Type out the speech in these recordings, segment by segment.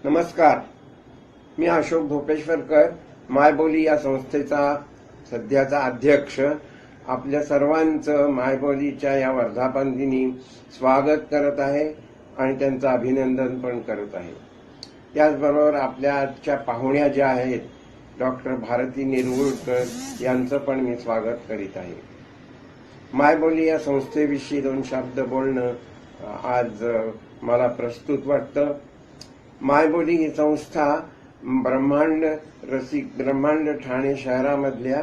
नमस्कार. मी अशोक भोपेश्वरकर, मायबोली या संस्थेचा सध्याचा अध्यक्ष. आपल्या सर्वांचं मायबोलीच्या या वर्धापन दिनी स्वागत करत आहे आणि त्यांचं अभिनंदन पण करत आहे. त्याचबरोबर आपल्या आजच्या पाहुण्या ज्या आहेत, डॉक्टर भारती निरगुळकर यांचं पण मी स्वागत करीत आहे. मायबोली या संस्थेविषयी दोन शब्द बोलणं आज मला प्रस्तुत वाटतं. मायबोली ही संस्था ब्रह्मांड ठाणे शहरामधल्या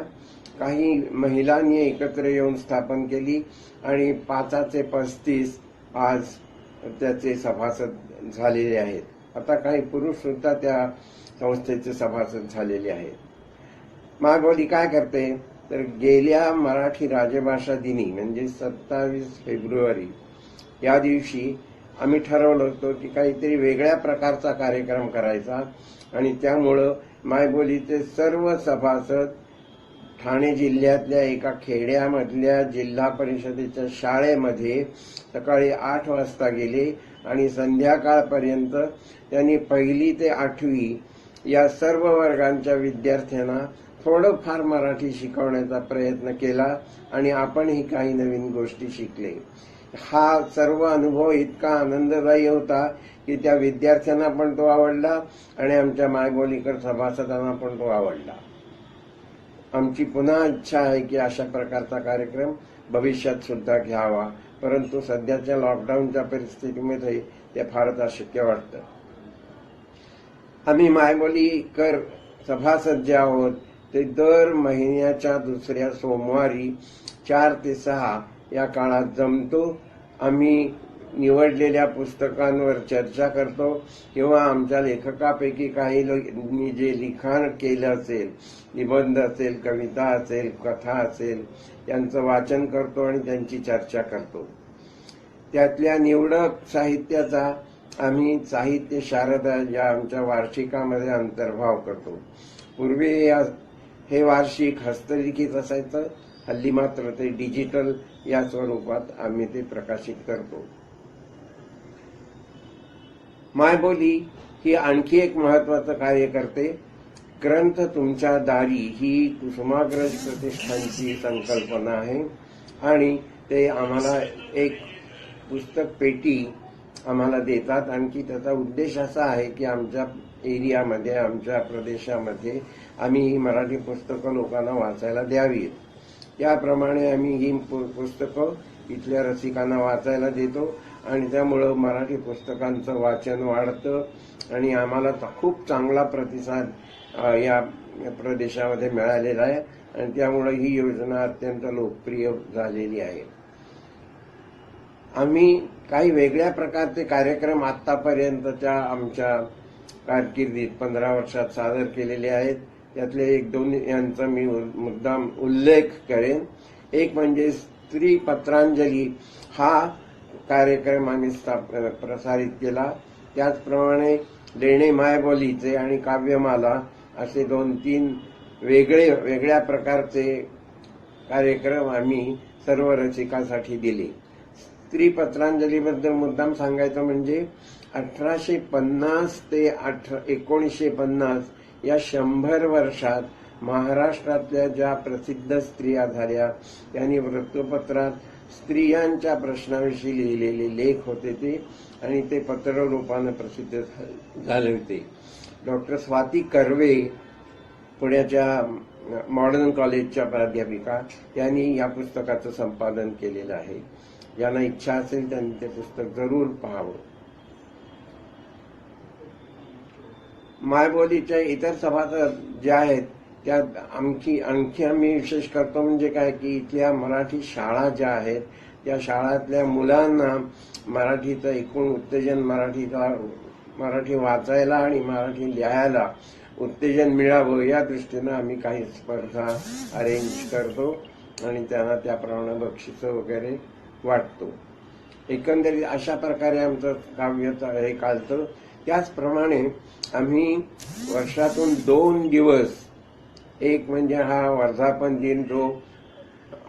काही महिलांनी एकत्र येऊन स्थापन केली आणि 5चे 35 आज त्याचे सभासद झालेले आहेत. आता काही पुरुष सुद्धा त्या संस्थेचे सभासद झालेले आहेत. मायबोली काय करते तर गेल्या मराठी राजभाषा दिनी म्हणजे 27 फेब्रुवारी या दिवशी आम्ही ठरवलं होतं की काहीतरी वेगळ्या प्रकारचा कार्यक्रम करायचा आणि त्यामुळं मायबोलीचे सर्व सभासद ठाणे जिल्ह्यातल्या एका खेड्यामधल्या जिल्हा परिषदेच्या शाळेमध्ये सकाळी 8 वाजता गेले आणि संध्याकाळपर्यंत त्यांनी 1ली ते 8वी या सर्व वर्गांच्या विद्यार्थ्यांना थोडंफार मराठी शिकवण्याचा प्रयत्न केला आणि आपणही काही नवीन गोष्टी शिकले. हा सर्व अनुभव इतका आनंददायी होता की त्या विद्यार्थ्यांना पण तो आवडला आणि आमच्या मायबोलीकर सभासदांना पण तो आवडला. आमची पुन्हा इच्छा आहे की अशा प्रकारचा कार्यक्रम भविष्यात सुद्धा घ्यावा, परंतु सध्याच्या लॉकडाऊनच्या परिस्थितीमध्ये ते फारच अशक्य वाटतं. आम्ही मायबोलीकर सभासद जे आहोत ते दर महिन्याच्या दुसऱ्या सोमवारी 4 ते 6 या काळात जमतो. आम्ही निवडलेल्या पुस्तकांवर चर्चा करतो किंवा आमच्या लेखकापैकी काही लोकांनी जे लिखाण केलं असेल, निबंध असेल, कविता असेल, कथा असेल, त्यांचं वाचन करतो आणि त्यांची चर्चा करतो. त्यातल्या निवडक साहित्याचा आम्ही साहित्य शारदा या आमच्या वार्षिकामध्ये अंतर्भाव करतो. पूर्वी हे वार्षिक हस्तलिखित असायचं, हल्ली मात्र ते डिजिटल या स्वरूपात आम्ही ते प्रकाशित करतो. मायबोली ही आणखी एक महत्वाचं कार्य करते. ग्रंथ तुमच्या दारी ही कुसुमाग्रज प्रतिष्ठानची संकल्पना आहे आणि ते आम्हाला एक पुस्तक पेटी आम्हाला देतात. आणखी त्याचा उद्देश असा आहे की आमच्या एरियामध्ये, आमच्या प्रदेशामध्ये आम्ही ही मराठी पुस्तकं लोकांना वाचायला द्यावीत. त्याप्रमाणे आम्ही ही पुस्तकं इथल्या रसिकांना वाचायला देतो आणि त्यामुळं मराठी पुस्तकांचं वाचन वाढतं आणि आम्हाला खूप चांगला प्रतिसाद या प्रदेशामध्ये मिळालेला आहे आणि त्यामुळे ही योजना अत्यंत लोकप्रिय झालेली आहे. आम्ही काही वेगळ्या प्रकारचे कार्यक्रम आतापर्यंतच्या आमच्या कारकिर्दीत 15 वर्षात सादर केलेले आहेत. त्यातले 1-2 यांचा मी मुद्दाम उल्लेख करेन. एक म्हणजे स्त्री पत्रांजली हा कार्यक्रम आम्ही प्रसारित केला. त्याचप्रमाणे लेणे मायबोलीचे आणि काव्यमाला असे 2-3 वेगळ्या प्रकारचे कार्यक्रम आम्ही सर्व रसिकांसाठी दिले. स्त्री पत्रांजलीबद्दल मुद्दाम सांगायचं म्हणजे 1850 ते 1950 या 100 वर्षात महाराष्ट्रातल्या ज्या प्रसिद्ध स्त्रिया झाल्या त्यांनी वृत्तपत्रात स्त्रियांच्या प्रश्नाविषयी लिहिलेले लेख होते ते आणि ते पत्ररूपानं प्रसिद्ध झाले होते. डॉक्टर स्वाती कर्वे पुण्याच्या मॉडर्न कॉलेजच्या प्राध्यापिका यांनी या पुस्तकाचं संपादन केलेलं आहे. ज्यांना इच्छा असेल त्यांनी ते पुस्तक जरूर पाहावं. मायबोलीच्या इतर सभासद ज्या आहेत त्यात आणखी आम्ही विशेष करतो म्हणजे काय की इथल्या मराठी शाळा ज्या आहेत त्या शाळातल्या मुलांना मराठीचं एकूण उत्तेजन, मराठी वाचायला आणि मराठी लिहायला उत्तेजन मिळावं या दृष्टीनं आम्ही काही स्पर्धा अरेंज करतो आणि त्यांना त्याप्रमाणे बक्षिसं वगैरे वाटतो. एकंदरीत अशा प्रकारे आमचं काव्य हे चालतं. त्याचप्रमाणे आम्ही वर्षातून 2 दिवस, एक म्हणजे हा वर्धापन दिन जो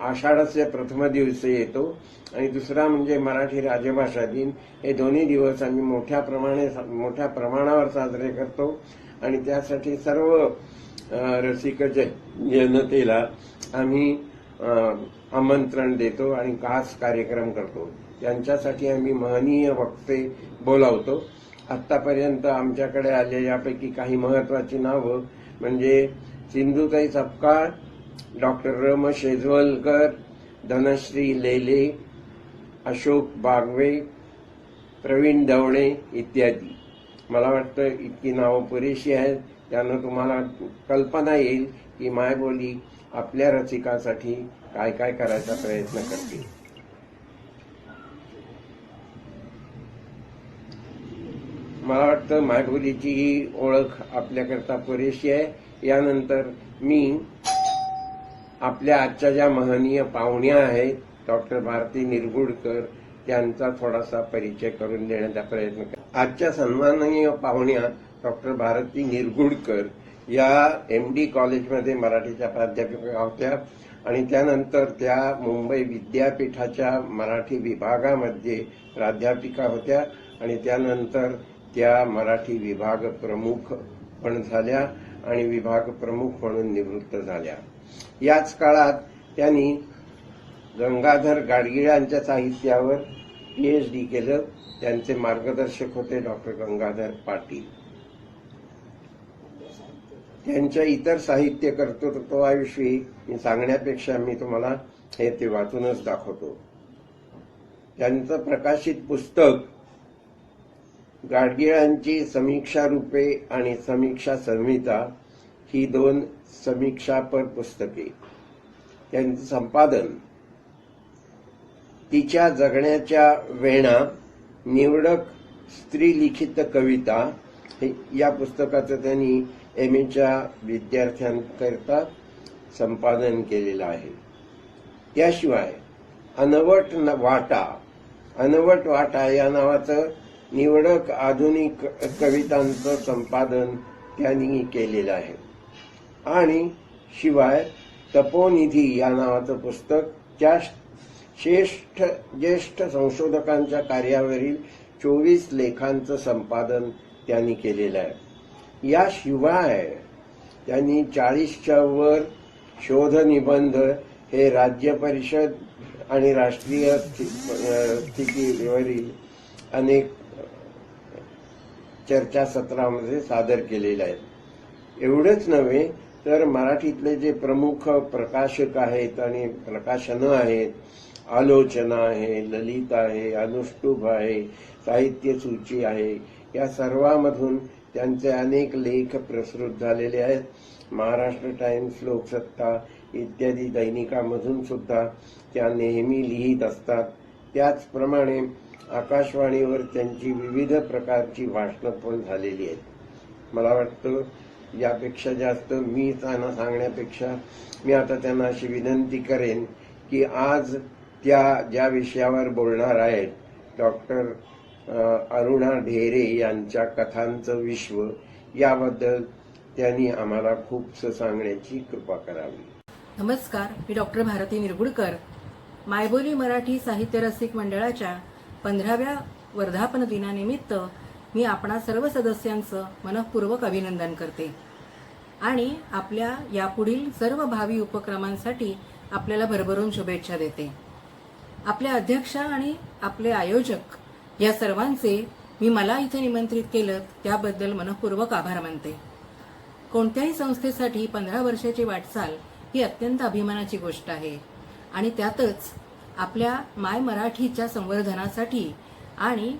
आषाढाचे प्रथम दिवशी येतो आणि दुसरा म्हणजे मराठी राजभाषा दिन. हे दोन्ही दिवस आम्ही मोठ्या प्रमाणावर साजरे करतो आणि त्यासाठी सर्व रसिक जनतेला आम्ही आमंत्रण देतो आणि खास कार्यक्रम करतो. त्यांच्यासाठी आम्ही महनीय वक्ते बोलावतो. आतापर्यंत आमच्याकडे आलेल्यापैकी काही महत्वाची नावं म्हणजे सिंधुताई सपकाळ, डॉक्टर रम शेजवलकर, धनश्री लेले, अशोक बागवे, प्रवीण दवणे इत्यादी. मला वाटतं इतकी नावं पुरेशी आहेत. त्यानं तुम्हाला कल्पना येईल की मायबोली आपल्या रसिकासाठी काय काय करायचा प्रयत्न करते. मला वाटतं मायबोलीची ही ओळख आपल्याकरता पुरेशी आहे. यानंतर मी आपल्या आजच्या ज्या महनीय पाहुण्या आहेत डॉक्टर भारती निरगुडकर त्यांचा थोडासा परिचय करून देण्याचा प्रयत्न करतो. आजच्या सन्माननीय पाहुण्या डॉक्टर भारती निरगुडकर या MD कॉलेजमध्ये मराठीच्या प्राध्यापिका होत्या आणि त्यानंतर त्या मुंबई विद्यापीठाच्या मराठी विभागामध्ये प्राध्यापिका होत्या आणि त्यानंतर त्या मराठी विभाग प्रमुख पण झाल्या आणि विभाग प्रमुख म्हणून निवृत्त झाल्या. याच काळात त्यांनी गंगाधर गाडगिळांच्या साहित्यावर PhD केलं. त्यांचे मार्गदर्शक होते डॉक्टर गंगाधर पाटील. त्यांच्या इतर साहित्य कर्तृत्वाविषयी मी सांगण्यापेक्षा मी तुम्हाला ते वाचूनच दाखवतो. त्यांचं प्रकाशित पुस्तक गाडगिळांची समीक्षा रूपे आणि समीक्षा संहिता ही 2 समीक्षापर पुस्तके. त्यांचं संपादन तिच्या जगण्याच्या वेणा, निवडक स्त्रीलिखित कविता या पुस्तकाचं त्यांनी MAच्या विद्यार्थ्यांकरता संपादन केलेलं आहे. त्याशिवाय अनवट वाटा या नावाचं निवडक आधुनिक कवितांचं संपादन त्यांनी केलेलं आहे. आणि शिवाय तपोनिधी या नावाचं पुस्तक त्या ज्येष्ठ संशोधकांच्या कार्यावरील 24 लेखांचं संपादन त्यांनी केलेलं आहे. याशिवाय त्यांनी 40च्या वर शोध निबंध हे राज्य परिषद आणि राष्ट्रीय स्थितीवरील अनेक चर्चासत्रामध्ये सादर केलेले आहेत. एवढंच नव्हे तर मराठीतले जे प्रमुख प्रकाशक आहेत आणि प्रकाशनं आहेत, आलोचना आहे, ललित आहे, अनुष्टुभ आहे, साहित्य सूची आहे, या सर्वांमधून त्यांचे अनेक लेख प्रसृत झालेले आहेत. महाराष्ट्र टाइम्स, लोकसत्ता इत्यादी दैनिकामधून सुद्धा त्या नेहमी लिहित असतात. त्याचप्रमाणे आकाशवाणीवर त्यांची विविध प्रकारची भाषणं पण झालेली आहेत. मला वाटतं यापेक्षा जास्त मी त्यांना सांगण्यापेक्षा मी आता त्यांना अशी विनंती करेन की आज त्या ज्या विषयावर बोलणार आहेत, डॉक्टर अरुणा ढेरे यांच्या कथांचं विश्व, याबद्दल त्यांनी आम्हाला खूपसं सांगण्याची कृपा करावी. नमस्कार, मी डॉक्टर भारती निरगुडकर. मायबोली मराठी साहित्य रसिक मंडळाच्या 15व्या वर्धापन दिनानिमित्त मी आपणा सर्व सदस्यांचं मनःपूर्वक अभिनंदन करते आणि आपल्या यापुढील सर्व भावी उपक्रमांसाठी आपल्याला भरभरून शुभेच्छा देते. आपल्या अध्यक्षा आणि आपले आयोजक या सर्वांचे मी मला इथे निमंत्रित केलं त्याबद्दल मनःपूर्वक आभार मानते. कोणत्याही संस्थेसाठी 15 वर्षाची वाटचाल ही अत्यंत अभिमानाची गोष्ट आहे आणि त्यातच आपल्या माय मराठीच्या संवर्धनासाठी आणि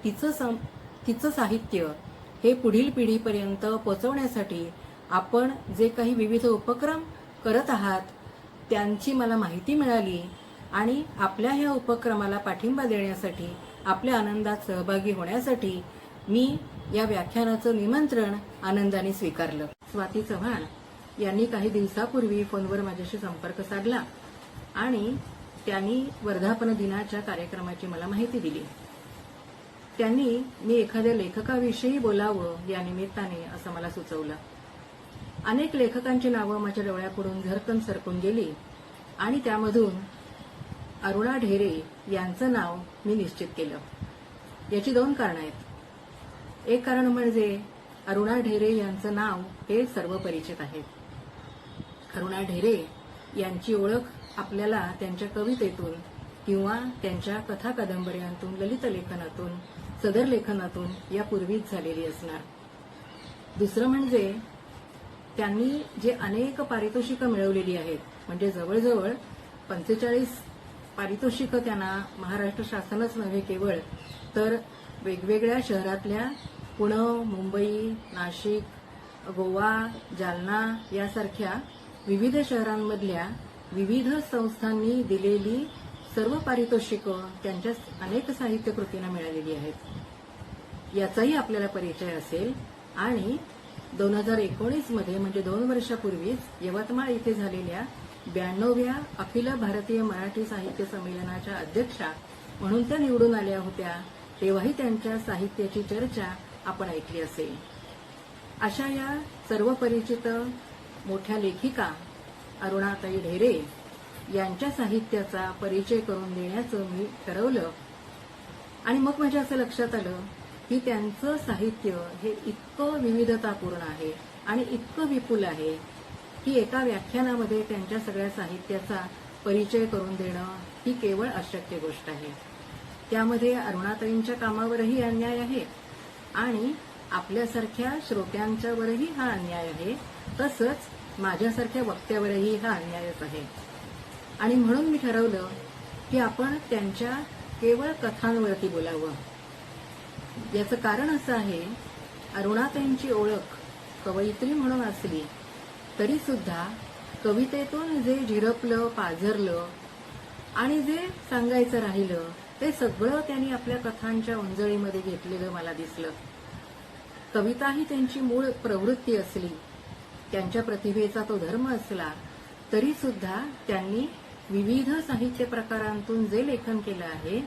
तिचं साहित्य हे पुढील पिढीपर्यंत पोहोचवण्यासाठी आपण जे काही विविध उपक्रम करत आहात त्यांची मला माहिती मिळाली आणि आपल्या ह्या उपक्रमाला पाठिंबा देण्यासाठी, आपल्या आनंदात सहभागी होण्यासाठी मी या व्याख्यानाचं निमंत्रण आनंदाने स्वीकारलं. स्वाती चव्हाण यांनी काही दिवसापूर्वी फोनवर माझ्याशी संपर्क साधला आणि त्यांनी वर्धापन दिनाच्या कार्यक्रमाची मला माहिती दिली. त्यांनी मी एखाद्या लेखकाविषयी बोलावं या निमित्ताने असं मला सुचवलं. अनेक लेखकांची नावं माझ्या डोळ्यापुढून झरकन सरकून गेली आणि त्यामधून अरुणा ढेरे यांचं नाव मी निश्चित केलं. याची 2 कारणं आहेत. एक कारण म्हणजे अरुणा ढेरे यांचं नाव हे सर्व परिचित आहे. अरुणा ढेरे यांची ओळख आपल्याला त्यांच्या कवितेतून किंवा त्यांच्या कथा कादंबऱ्यांतून, ललित लेखनातून, सदर लेखनातून यापूर्वीच झालेली असणार. दुसरं म्हणजे त्यांनी जे अनेक पारितोषिकं मिळवलेली आहेत, म्हणजे जवळजवळ 45 पारितोषिकं त्यांना महाराष्ट्र शासनच नव्हे केवळ, तर वेगवेगळ्या शहरातल्या पुणे, मुंबई, नाशिक, गोवा, जालना यासारख्या विविध शहरांमधल्या विविध संस्थांनी दिलेली सर्व पारितोषिकं त्यांच्या अनेक साहित्य कृतींना मिळालेली आहेत. याचाही आपल्याला परिचय असेल. आणि 2019 मध्ये म्हणजे 2 वर्षापूर्वीच यवतमाळ इथे झालेल्या 92व्या अखिल भारतीय मराठी साहित्य संमेलनाच्या अध्यक्षा म्हणून त्या निवडून आल्या होत्या. तेव्हाही त्यांच्या साहित्याची चर्चा आपण ऐकली असेल. अशा या सर्व परिचित मोठ्या लेखिका अरुणाताई ढेरे यांच्या साहित्याचा परिचय करून देण्याचं मी ठरवलं. आणि मग माझ्या असं लक्षात आलं की त्यांचं साहित्य हे इतकं विविधतापूर्ण आहे आणि इतकं विपुल आहे की एका व्याख्यानामध्ये त्यांच्या सगळ्या साहित्याचा परिचय करून देणं ही केवळ अशक्य गोष्ट आहे. त्यामध्ये अरुणाताईंच्या कामावरही अन्याय आहे आणि आपल्यासारख्या श्रोत्यांच्यावरही हा अन्याय आहे. तसंच माझ्यासारख्या वक्त्यावरही हा अन्यायच आहे. आणि म्हणून मी ठरवलं की आपण त्यांच्या केवळ कथांवरती बोलावं. याचं कारण असं आहे, अरुणाताईंची ओळख कवयित्री म्हणून असली तरी सुद्धा कवितेतून जे झिरपलं, पाझरलं आणि जे सांगायचं राहिलं ते सगळं त्यांनी आपल्या कथांच्या उंजळीमध्ये घेतलेलं मला दिसलं. कविता ही त्यांची मूळ प्रवृत्ती असली, त्यांच्या प्रतिभेचा तो धर्म असला तरी सुद्धा त्यांनी विविध साहित्य प्रकारांतून जे लेखन केलं आहे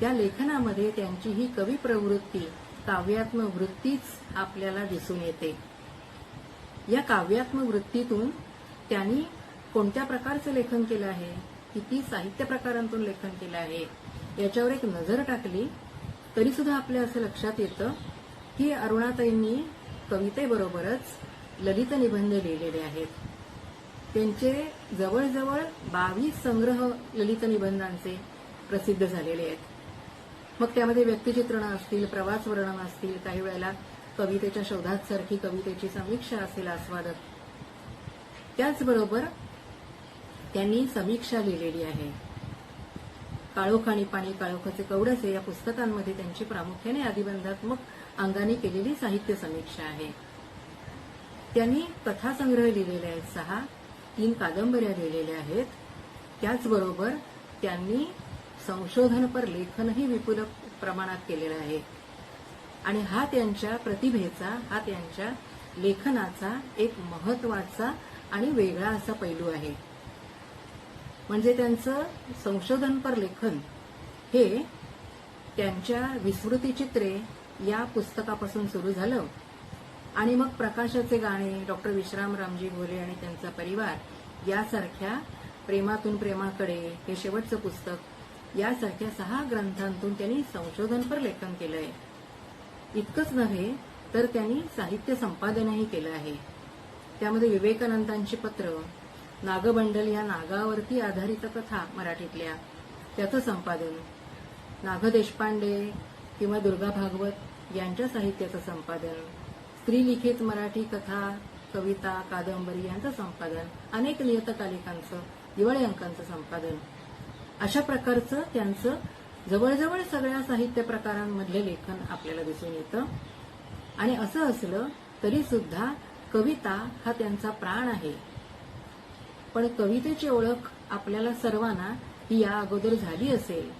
त्या लेखनामध्ये त्यांची ही कवी प्रवृत्ती, काव्यात्मक वृत्तीच आपल्याला दिसून येते. या काव्यात्मक वृत्तीतून त्यांनी कोणत्या प्रकारचं लेखन केलं आहे, किती साहित्य प्रकारांतून लेखन केलं आहे याच्यावर एक नजर टाकली तरी सुद्धा आपल्या असं लक्षात येतं की अरुणाताईंनी कवितेबरोबरच ललित निबंध लिहिलेले आहेत. त्यांचे जवळजवळ 22 संग्रह ललित निबंधांचे प्रसिद्ध झालेले आहेत. मग त्यामध्ये व्यक्तिचित्रणं असतील, प्रवास वर्णन असतील, काही वेळेला कवितेच्या शोधात सारखी कवितेची समीक्षा असेल, आस्वादक. त्याचबरोबर त्यांनी समीक्षा लिहिलेली आहे. काळोख आणि पाणी, काळोखाचे कवडसे या पुस्तकांमध्ये त्यांची प्रामुख्याने आदिबंधात्मक अंगाने केलेली साहित्य समीक्षा आहे. त्यांनी कथासंग्रह लिहिलेले आहेत 6, 3 कादंबऱ्या लिहिलेल्या आहेत. त्याचबरोबर त्यांनी संशोधनपर लेखनही विपुल प्रमाणात केलेलं आहे. आणि हा त्यांच्या प्रतिभेचा, हा त्यांच्या लेखनाचा एक महत्वाचा आणि वेगळा असा पैलू आहे. म्हणजे त्यांचं संशोधनपर लेखन हे त्यांच्या विस्मृतिचित्रे या पुस्तकापासून सुरू झालं आणि मग प्रकाशाचे गाणे, डॉक्टर विश्रामरामजी घोले आणि त्यांचा परिवार यासारख्या, प्रेमातून प्रेमाकडे हे शेवटचं पुस्तक, यासारख्या 6 ग्रंथांतून त्यांनी संशोधनपर लेखन केलंय. इतकंच नव्हे तर त्यांनी साहित्य संपादनही केलं आहे. त्यामध्ये विवेकानंदांची पत्र, नागबंडल या नागावरती आधारित कथा मराठीतल्या त्याचं संपादन, नाग देशपांडे किंवा दुर्गा भागवत यांच्या साहित्याचं संपादन, स्त्रीलिखित मराठी कथा, कविता, कादंबरी यांचं संपादन, अनेक नियतकालिकांचं, दिवाळी अंकांचं संपादन, अशा प्रकारचं त्यांचं जवळजवळ सगळ्या साहित्य प्रकारांमधले लेखन आपल्याला दिसून येतं. आणि असं असलं तरी सुद्धा कविता हा त्यांचा प्राण आहे. पण कवितेची ओळख आपल्याला सर्वांना ही या अगोदर झाली असेल.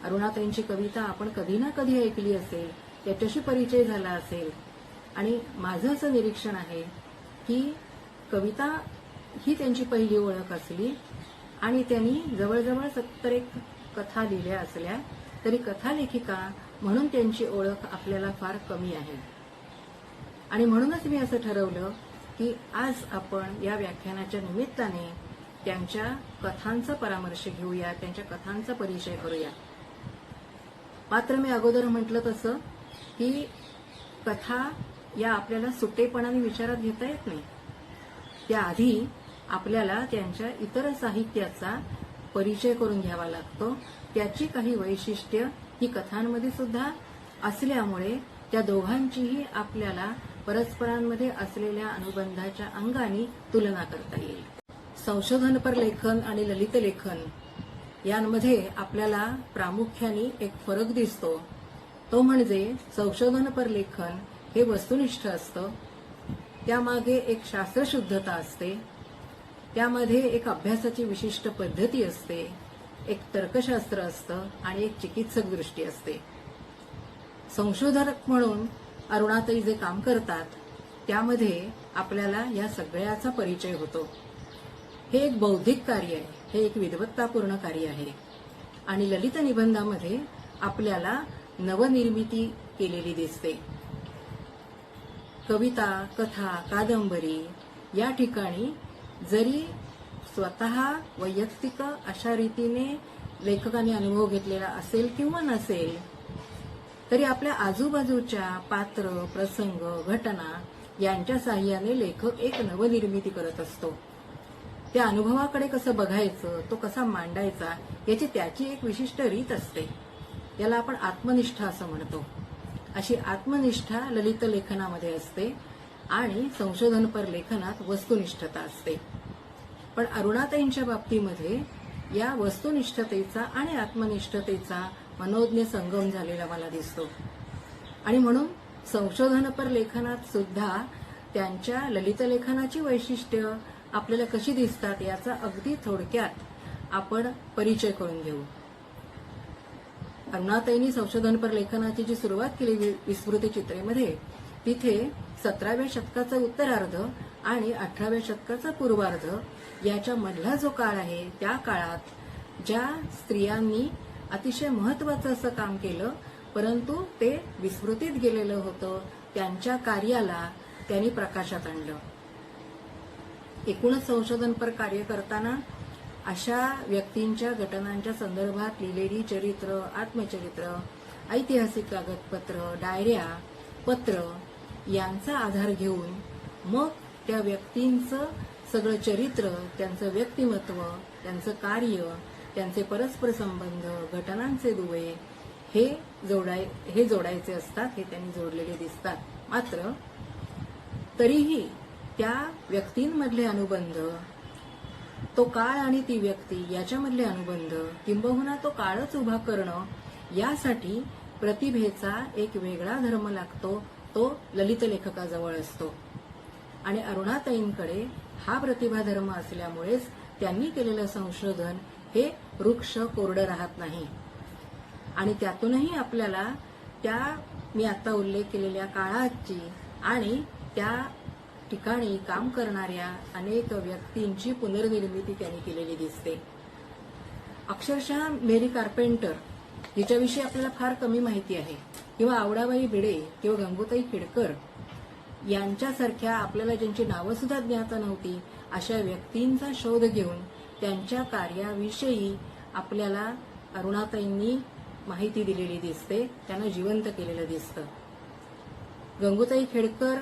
अरुणाताईंची कविता आपण कधी ना कधी ऐकली असेल, त्याच्याशी परिचय झाला असेल. आणि माझं असं निरीक्षण आहे की कविता ही त्यांची पहिली ओळख असली आणि त्यांनी जवळजवळ 70 कथा लिहिल्या असल्या तरी कथालेखिका म्हणून त्यांची ओळख आपल्याला फार कमी आहे. आणि म्हणूनच मी असं ठरवलं की आज आपण या व्याख्यानाच्या निमित्ताने त्यांच्या कथांचा परामर्श घेऊया, त्यांच्या कथांचा परिचय करूया. मात्र मी अगोदर म्हटलं तसं की कथा या आपल्याला सुटेपणाने विचारात घेता येत नाही. त्याआधी आपल्याला त्यांच्या इतर साहित्याचा परिचय करून घ्यावा लागतो. त्याची काही वैशिष्ट्य ही कथांमध्ये सुद्धा असल्यामुळे त्या दोघांचीही आपल्याला परस्परांमध्ये असलेल्या अनुबंधाच्या अंगाने तुलना करता येईल. संशोधनपर लेखन आणि ललित लेखन यांमध्ये आपल्याला प्रामुख्याने एक फरक दिसतो. तो म्हणजे संशोधनपर लेखन हे वस्तुनिष्ठ असतं. त्यामागे एक शास्त्रशुद्धता असते. त्यामध्ये एक अभ्यासाची विशिष्ट पद्धती असते, एक तर्कशास्त्र असतं आणि एक चिकित्सक दृष्टी असते. संशोधक म्हणून अरुणाताई जे काम करतात त्यामध्ये आपल्याला या सगळ्याचा परिचय होतो. हे एक बौद्धिक कार्य आहे, हे एक विद्वत्तापूर्ण कार्य आहे. आणि ललित निबंधामध्ये आपल्याला नवनिर्मिती केलेली दिसते. कविता, कथा, कादंबरी या ठिकाणी जरी स्वतः वैयक्तिक अशा रीतीने लेखकाने अनुभव घेतलेला असेल किंवा नसेल, तरी आपल्या आजूबाजूच्या पात्र, प्रसंग, घटना यांच्या साहाय्याने लेखक एक नवनिर्मिती करत असतो. त्या अनुभवाकडे कसं बघायचं, तो कसा मांडायचा याची त्याची एक विशिष्ट रीत असते. याला आपण आत्मनिष्ठा असं म्हणतो. अशी आत्मनिष्ठा ललित लेखनामध्ये असते आणि संशोधनपर लेखनात वस्तुनिष्ठता असते. पण अरुणाताईंच्या बाबतीमध्ये या वस्तुनिष्ठतेचा आणि आत्मनिष्ठतेचा मनोज्ञ संगम झालेला मला दिसतो. आणि म्हणून संशोधनपर लेखनात सुद्धा त्यांच्या ललित लेखनाची वैशिष्ट्य आपल्याला कशी दिसतात याचा अगदी थोडक्यात आपण परिचय करून घेऊ. अरुणाताईंनी संशोधनपर लेखनाची जी सुरुवात केली विस्मृती चित्रेमध्ये, तिथे 17व्या शतकाचा उत्तरार्ध आणि 18व्या शतकाचा पूर्वार्ध याच्या मधला जो काळ आहे, त्या काळात ज्या स्त्रियांनी अतिशय महत्वाचं असं काम केलं परंतु ते विस्मृतीत गेलेलं होतं, त्यांच्या कार्याला त्यांनी प्रकाशात आणलं. एकूणच संशोधनपर कार्य करताना अशा व्यक्तींच्या घटनांच्या संदर्भात लिहिलेली चरित्र, आत्मचरित्र, ऐतिहासिक कागदपत्र, डायऱ्या, पत्र यांचा आधार घेऊन मग त्या व्यक्तींचं सगळं चरित्र, त्यांचं व्यक्तिमत्व, त्यांचं कार्य, त्यांचे परस्पर संबंध, घटनांचे दुवे हे जोडायचे असतात. हे त्यांनी जोडलेले दिसतात. मात्र तरीही त्या व्यक्तींमधले अनुबंध, तो काळ आणि ती व्यक्ती याच्यामधले अनुबंध, किंबहुना तो काळच उभा करणं, यासाठी प्रतिभेचा एक वेगळा धर्म लागतो. तो ललित लेखकाजवळ असतो. आणि अरुणाताईंकडे हा प्रतिभा धर्म असल्यामुळेच त्यांनी केलेलं संशोधन हे वृक्ष कोरडं राहत नाही. आणि त्यातूनही आपल्याला त्या मी आता उल्लेख केलेल्या काळाची आणि त्या ठिकाणी काम करणाऱ्या अनेक व्यक्तींची पुनर्निर्मिती त्यांनी केलेली दिसते. अक्षरशः मेरी कार्पेंटर हिच्याविषयी आपल्याला फार कमी माहिती आहे, किंवा आवडाबाई भिडे किंवा गंगूताई खेडकर यांच्यासारख्या आपल्याला ज्यांची नावं सुद्धा ज्ञात नव्हती अशा व्यक्तींचा शोध घेऊन त्यांच्या कार्याविषयी आपल्याला अरुणाताईंनी माहिती दिलेली दिसते, त्यांना जिवंत केलेलं दिसतं. गंगूताई खेडकर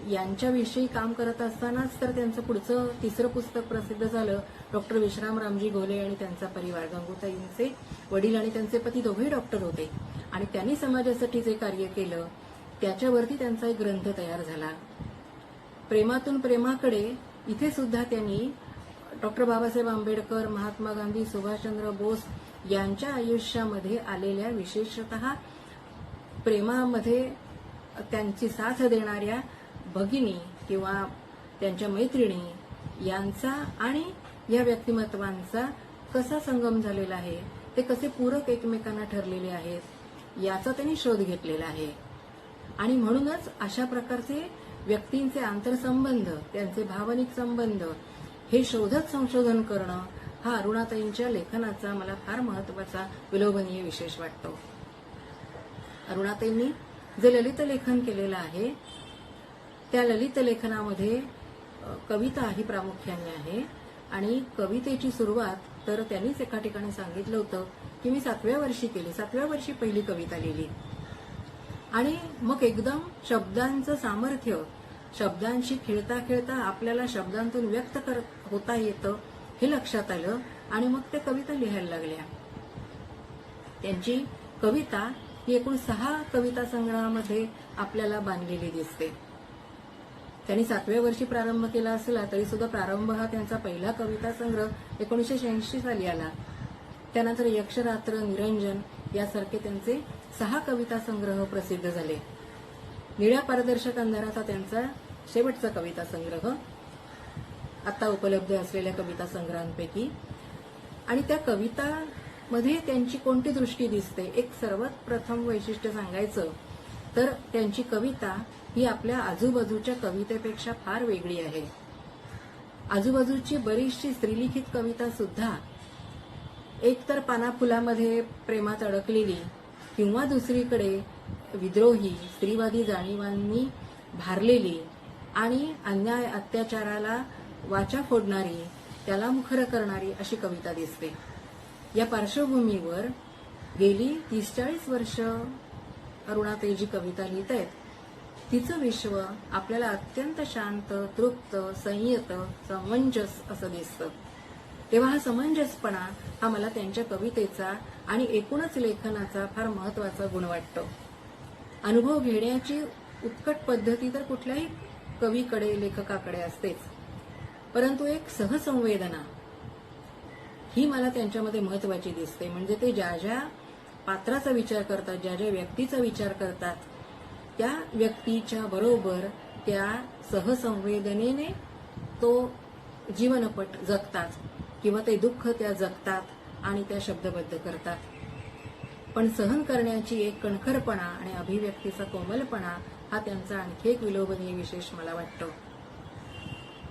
यांच्याविषयी काम करत असतानाच तर त्यांचं पुढचं तिसरं पुस्तक प्रसिद्ध झालं, डॉक्टर विश्रामरामजी घोले आणि त्यांचा परिवार. गंगूताईंचे वडील आणि त्यांचे पती दोघेही डॉक्टर होते आणि त्यांनी समाजासाठी जे कार्य केलं त्याच्यावरती त्यांचा एक ग्रंथ तयार झाला. प्रेमातून प्रेमाकडे इथे सुद्धा त्यांनी डॉक्टर बाबासाहेब आंबेडकर, महात्मा गांधी, सुभाषचंद्र बोस यांच्या आयुष्यामध्ये आलेल्या विशेषतः प्रेमामध्ये त्यांची साथ देणाऱ्या भगिनी किंवा त्यांच्या मैत्रिणी यांचा आणि या व्यक्तिमत्वांचा कसा संगम झालेला आहे, ते कसे पूरक एकमेकांना ठरलेले आहेत याचा त्यांनी शोध घेतलेला आहे. आणि म्हणूनच अशा प्रकारचे व्यक्तींचे आंतरसंबंध, त्यांचे भावनिक संबंध हे शोधत संशोधन करणं हा अरुणाताईंच्या लेखनाचा मला फार महत्वाचा विलोभनीय विशेष वाटतो. अरुणाताईंनी जे ललित लेखन केलेलं आहे त्या ललित लेखनामध्ये कविता ही प्रामुख्याने आहे आणि कवितेची सुरुवात तर त्यांनीच एका ठिकाणी सांगितलं होतं की मी 7व्या वर्षी केली, 7व्या वर्षी पहिली कविता लिहिली. आणि मग एकदम शब्दांचं सामर्थ्य, शब्दांशी खेळता खेळता आपल्याला शब्दांतून व्यक्त होता येतं हे लक्षात आलं आणि मग त्या कविता लिहायला लागल्या. त्यांची कविता ही एकूण 6 कविता संग्रहामध्ये आपल्याला बांधलेली दिसते. त्यांनी 7व्या वर्षी प्रारंभ केला असला तरी सुद्धा प्रारंभ हा त्यांचा पहिला कविता संग्रह 1986 साली आला. त्यानंतर यक्षरात्र, निरंजन यासारखे त्यांचे 6 कविता संग्रह प्रसिद्ध झाले. निळ्या पारदर्शक अंधाराचा त्यांचा शेवटचा कविता संग्रह आता उपलब्ध असलेल्या कविता संग्रहांपैकी. आणि त्या कवितामध्ये त्यांची कोणती दृष्टी दिसते? एक सर्वात प्रथम वैशिष्ट्य सांगायचं तर त्यांची कविता ही आपल्या आजूबाजूच्या कवितेपेक्षा फार वेगळी आहे. आजूबाजूची बरीचशी स्त्रीलिखित कविता सुद्धा एकतर पानाफुलामध्ये प्रेमात अडकलेली किंवा दुसरीकडे विद्रोही स्त्रीवादी जाणीवांनी भारलेली आणि अन्याय अत्याचाराला वाचा फोडणारी, त्याला मुखर करणारी अशी कविता दिसते. या पार्श्वभूमीवर गेली 30-40 वर्ष अरुणाताई जी कविता लिहित आहेत तिचं विश्व आपल्याला अत्यंत शांत, तृप्त, संयत, समंजस असं दिसतं. तेव्हा हा समंजसपणा हा मला त्यांच्या कवितेचा आणि एकूणच लेखनाचा फार महत्वाचा गुण वाटतो. अनुभव घेण्याची उत्कट पद्धती तर कुठल्याही कवीकडे, लेखकाकडे असतेच, परंतु एक सहसंवेदना ही मला त्यांच्यामध्ये महत्वाची दिसते. म्हणजे ते ज्या ज्या पात्राचा विचार करतात, ज्या ज्या व्यक्तीचा विचार करतात, त्या व्यक्तीच्या बरोबर त्या सहसंवेदनेने तो जीवनपट जगतात किंवा ते दुःख त्या जगतात आणि त्या शब्दबद्ध करतात. पण सहन करण्याची एक कणखरपणा आणि अभिव्यक्तीचा कोमलपणा हा त्यांचा आणखी एक विलोभनीय विशेष मला वाटतो.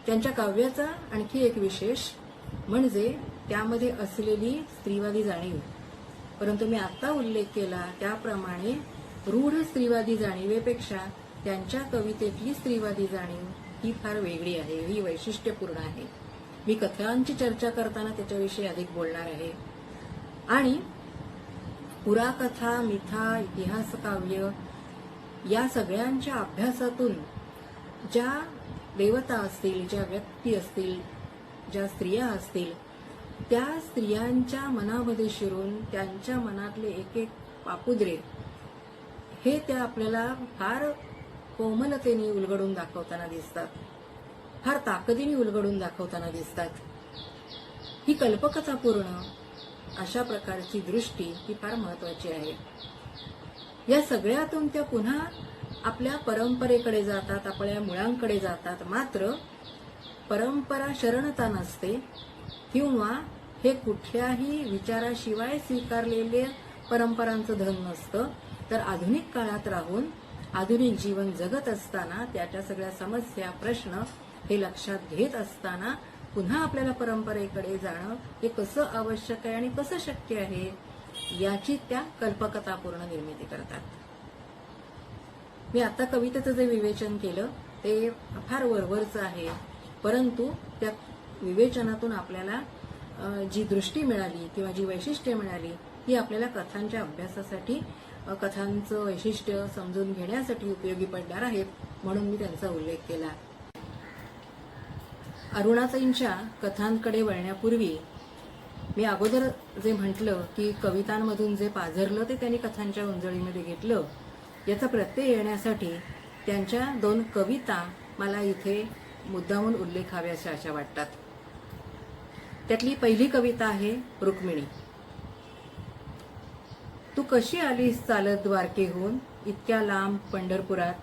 त्यांच्या काव्याचा आणखी एक विशेष म्हणजे त्यामध्ये असलेली स्त्रीवादी जाणीव. परंतु मी आता उल्लेख केला त्याप्रमाणे रूढ स्त्रीवादी जाणीवेपेक्षा त्यांच्या कवितेतली स्त्रीवादी जाणीव ही फार वेगळी आहे, ही वैशिष्ट्यपूर्ण आहे. मी कथांची चर्चा करताना त्याच्याविषयी अधिक बोलणार आहे. आणि पुराकथा, मिथा, इतिहास काव्य या सगळ्यांच्या अभ्यासातून ज्या देवता असतील, ज्या व्यक्ती असतील, ज्या स्त्रिया असतील, त्या स्त्रियांच्या मनामध्ये शिरून त्यांच्या मनातले एक एक पापुद्रे हे त्या आपल्याला फार कोमलतेने उलगडून दाखवताना दिसतात, फार ताकदीने उलगडून दाखवताना दिसतात. ही कल्पकथापूर्ण अशा प्रकारची दृष्टी ही फार महत्वाची आहे. या सगळ्यातून त्या पुन्हा आपल्या परंपरेकडे जातात, आपल्या मुळांकडे जातात. मात्र परंपरा शरणता नसते किंवा हे कुठल्याही विचाराशिवाय स्वीकारलेले परंपरांचं धन नसतं, तर आधुनिक काळात राहून आधुनिक जीवन जगत असताना त्याच्या सगळ्या समस्या, प्रश्न हे लक्षात घेत असताना पुन्हा आपल्याला परंपरेकडे जाणं हे कसं आवश्यक आहे आणि कसं शक्य आहे याची त्या कल्पकथापूर्ण निर्मिती करतात. मी आता कवितेचं जे विवेचन केलं ते फार वरवरचं आहे, परंतु त्या विवेचनातून आपल्याला जी दृष्टी मिळाली किंवा जी वैशिष्ट्ये मिळाली ही आपल्याला कथांच्या अभ्यासासाठी, कथांचं वैशिष्ट्य समजून घेण्यासाठी उपयोगी पडणार आहेत, म्हणून मी त्यांचा उल्लेख केला. अरुणाताईंच्या कथांकडे वळण्यापूर्वी मी अगोदर जे म्हटलं की कवितांमधून जे पाझरलं ते त्यांनी कथांच्या उंजळीमध्ये घेतलं, याचा प्रत्यय येण्यासाठी त्यांच्या 2 कविता मला इथे मुद्दामून उल्लेखाव्याशा अशा वाटतात. त्यातली पहिली कविता आहे रुक्मिणी. तू कशी आलीस चालत द्वारकेहून इतक्या लांब पंढरपुरात,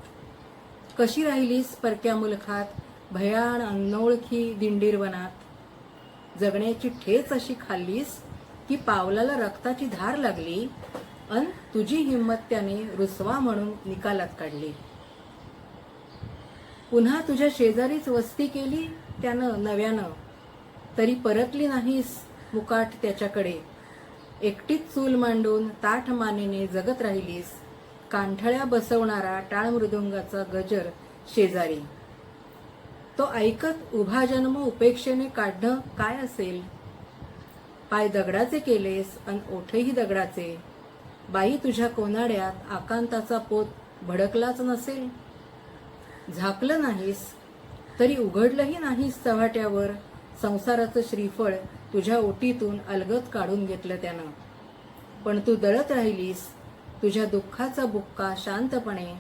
कशी राहिलीस परक्या मुलखात भयाण अनोळखी दिंडीरवनात, जगण्याची ठेच अशी खाल्लीस की पावलाला रक्ताची धार लागली अन तुझी हिंमत त्याने रुसवा म्हणून निकालात काढली. पुन्हा तुझ्या शेजारीच वस्ती केली त्यानं नव्यानं, तरी परतली नाहीस मुकाट त्याच्याकडे, एकटीच चूल मांडून ताठ मानेने जगत राहिलीस, कांठळ्या बसवणारा टाळ मृदुंगाचा गजर शेजारी. तो ऐकत उभा जन्म उपेक्षेने काढणं काय असेल? पाय दगडाचे केलेस अन ओठही दगडाचे, बाई तुझ्या कोनाड्यात आकांताचा पोत भडकलाच नसेल? झाकलं नाहीस तरी उघडलंही नाहीस चव्हाट्यावर, संसाराचं श्रीफळ तुझ्या ओटीतून अलगद काढून घेतलं त्यानं. पण तू दळत राहिलीस तुझ्या दुःखाचा बुक्का शांतपणे,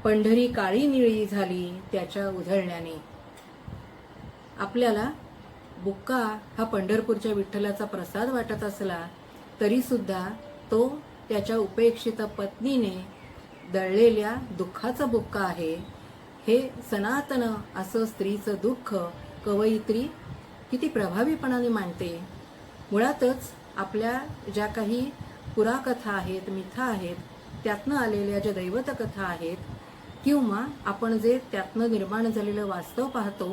पंढरी काळी निळी झाली त्याच्या उधळण्याने. आपल्याला बुक्का हा पंढरपूरच्या विठ्ठलाचा प्रसाद वाटत असला तरी सुद्धा तो त्याच्या उपेक्षित पत्नीने दळलेल्या दुःखाचा बुक्का आहे. हे सनातन असं स्त्रीचं दुःख कवयित्री किती प्रभावीपणाने मांडते. मुळातच आपल्या ज्या काही पुराकथा आहेत, मिथा आहेत, त्यातनं आलेल्या ज्या दैवत कथा आहेत, किंवा आपण जे त्यातनं निर्माण झालेलं वास्तव पाहतो,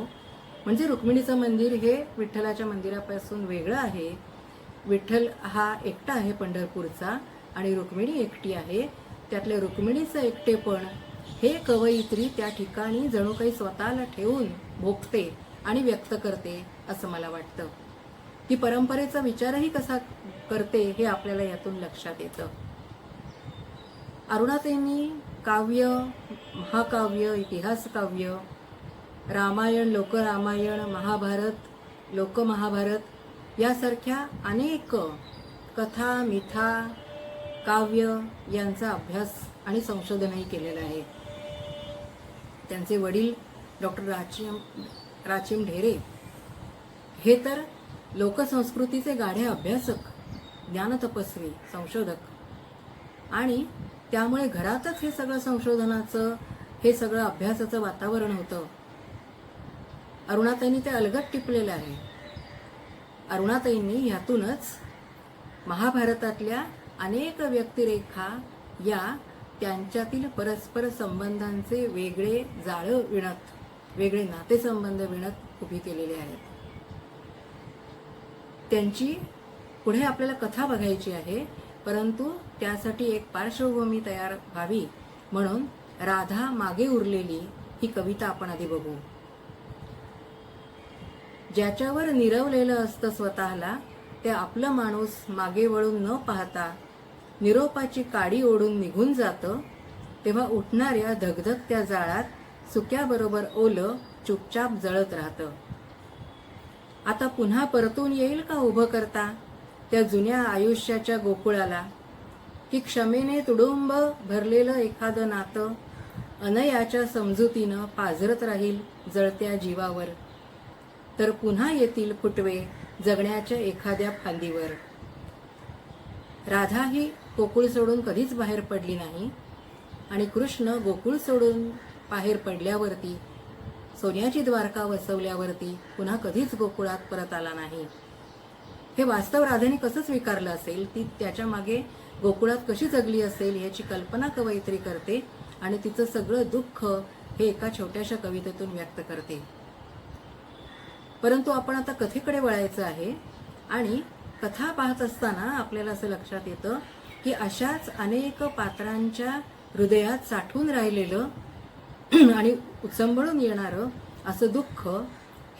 म्हणजे रुक्मिणीचं मंदिर हे विठ्ठलाच्या मंदिरापासून वेगळं आहे. विठ्ठल हा एकटा आहे पंढरपूरचा आणि रुक्मिणी एकटी आहे. त्यातल्या रुक्मिणीचं एकटेपण हे कवयित्री त्या ठिकाणी जणू काही स्वतःला ठेवून भोगते आणि व्यक्त करते असं मला वाटतं. ती परंपरेचा विचारही कसा करते हे आपल्याला यातून लक्षात येतं. अरुणाताईंनी काव्य, महाकाव्य, इतिहास काव्य, रामायण, लोकरामायण, महाभारत, लोकमहाभारत यासारख्या अनेक कथा, मिथा, काव्य यांचा अभ्यास आणि संशोधनही केलेलं आहे. त्यांचे वडील डॉक्टर राचिम ढेरे हे तर लोकसंस्कृतीचे गाढे अभ्यासक, ज्ञानतपस्वी, संशोधक, आणि त्यामुळे घरातच हे सगळं संशोधनाचं, हे सगळं अभ्यासाचं वातावरण होतं. अरुणाताईंनी ते अलगद टिपलेलं आहे. अरुणाताईंनी ह्यातूनच महाभारतातल्या अनेक व्यक्तिरेखा या त्यांच्यातील परस्पर संबंधांचे वेगळे जाळं विणत, वेगळे नातेसंबंध विणत उभी केलेले आहेत. त्यांची पुढे आपल्याला कथा बघायची आहे, परंतु त्यासाठी एक पार्श्वभूमी तयार व्हावी म्हणून राधा मागे उरलेली ही कविता आपण आधी बघू. ज्याच्यावर निरवलेलं असतं स्वतःला ते आपलं माणूस मागे वळून न पाहता निरोपाची काडी ओढून निघून जातं, तेव्हा उठणाऱ्या धगधगत्या जाळात सुक्याबरोबर ओलं चुपचाप जळत राहतं. आता पुन्हा परतून येईल का उभं करता त्या जुन्या आयुष्याच्या गोकुळाला, की क्षमेने तुडुंब भरलेलं एखादं नातं अनयाच्या समजुतीनं पाझरत राहील जळत्या जीवावर, तर पुन्हा येतील फुटवे जगण्याच्या एखाद्या फांदीवर. राधा ही गोकुळ सोडून कधीच बाहेर पडली नाही आणि कृष्ण गोकुळ सोडून बाहेर पडल्यावरती, सोन्याची द्वारका वसवल्यावरती पुन्हा कधीच गोकुळात परत आला नाही. हे वास्तव राधाने कसं स्वीकारलं असेल, ती त्याच्या मागे गोकुळात कशी जगली असेल याची कल्पना कवयित्री करते आणि तिचं सगळं दुःख हे एका छोट्याशा कवितेतून व्यक्त करते. परंतु आपण आता कथेकडे वळायचं आहे आणि कथा पाहत असताना आपल्याला असं लक्षात येतं की अशाच अनेक पात्रांच्या हृदयात साठून राहिलेलं आणि उचंबळून येणारं असं दुःख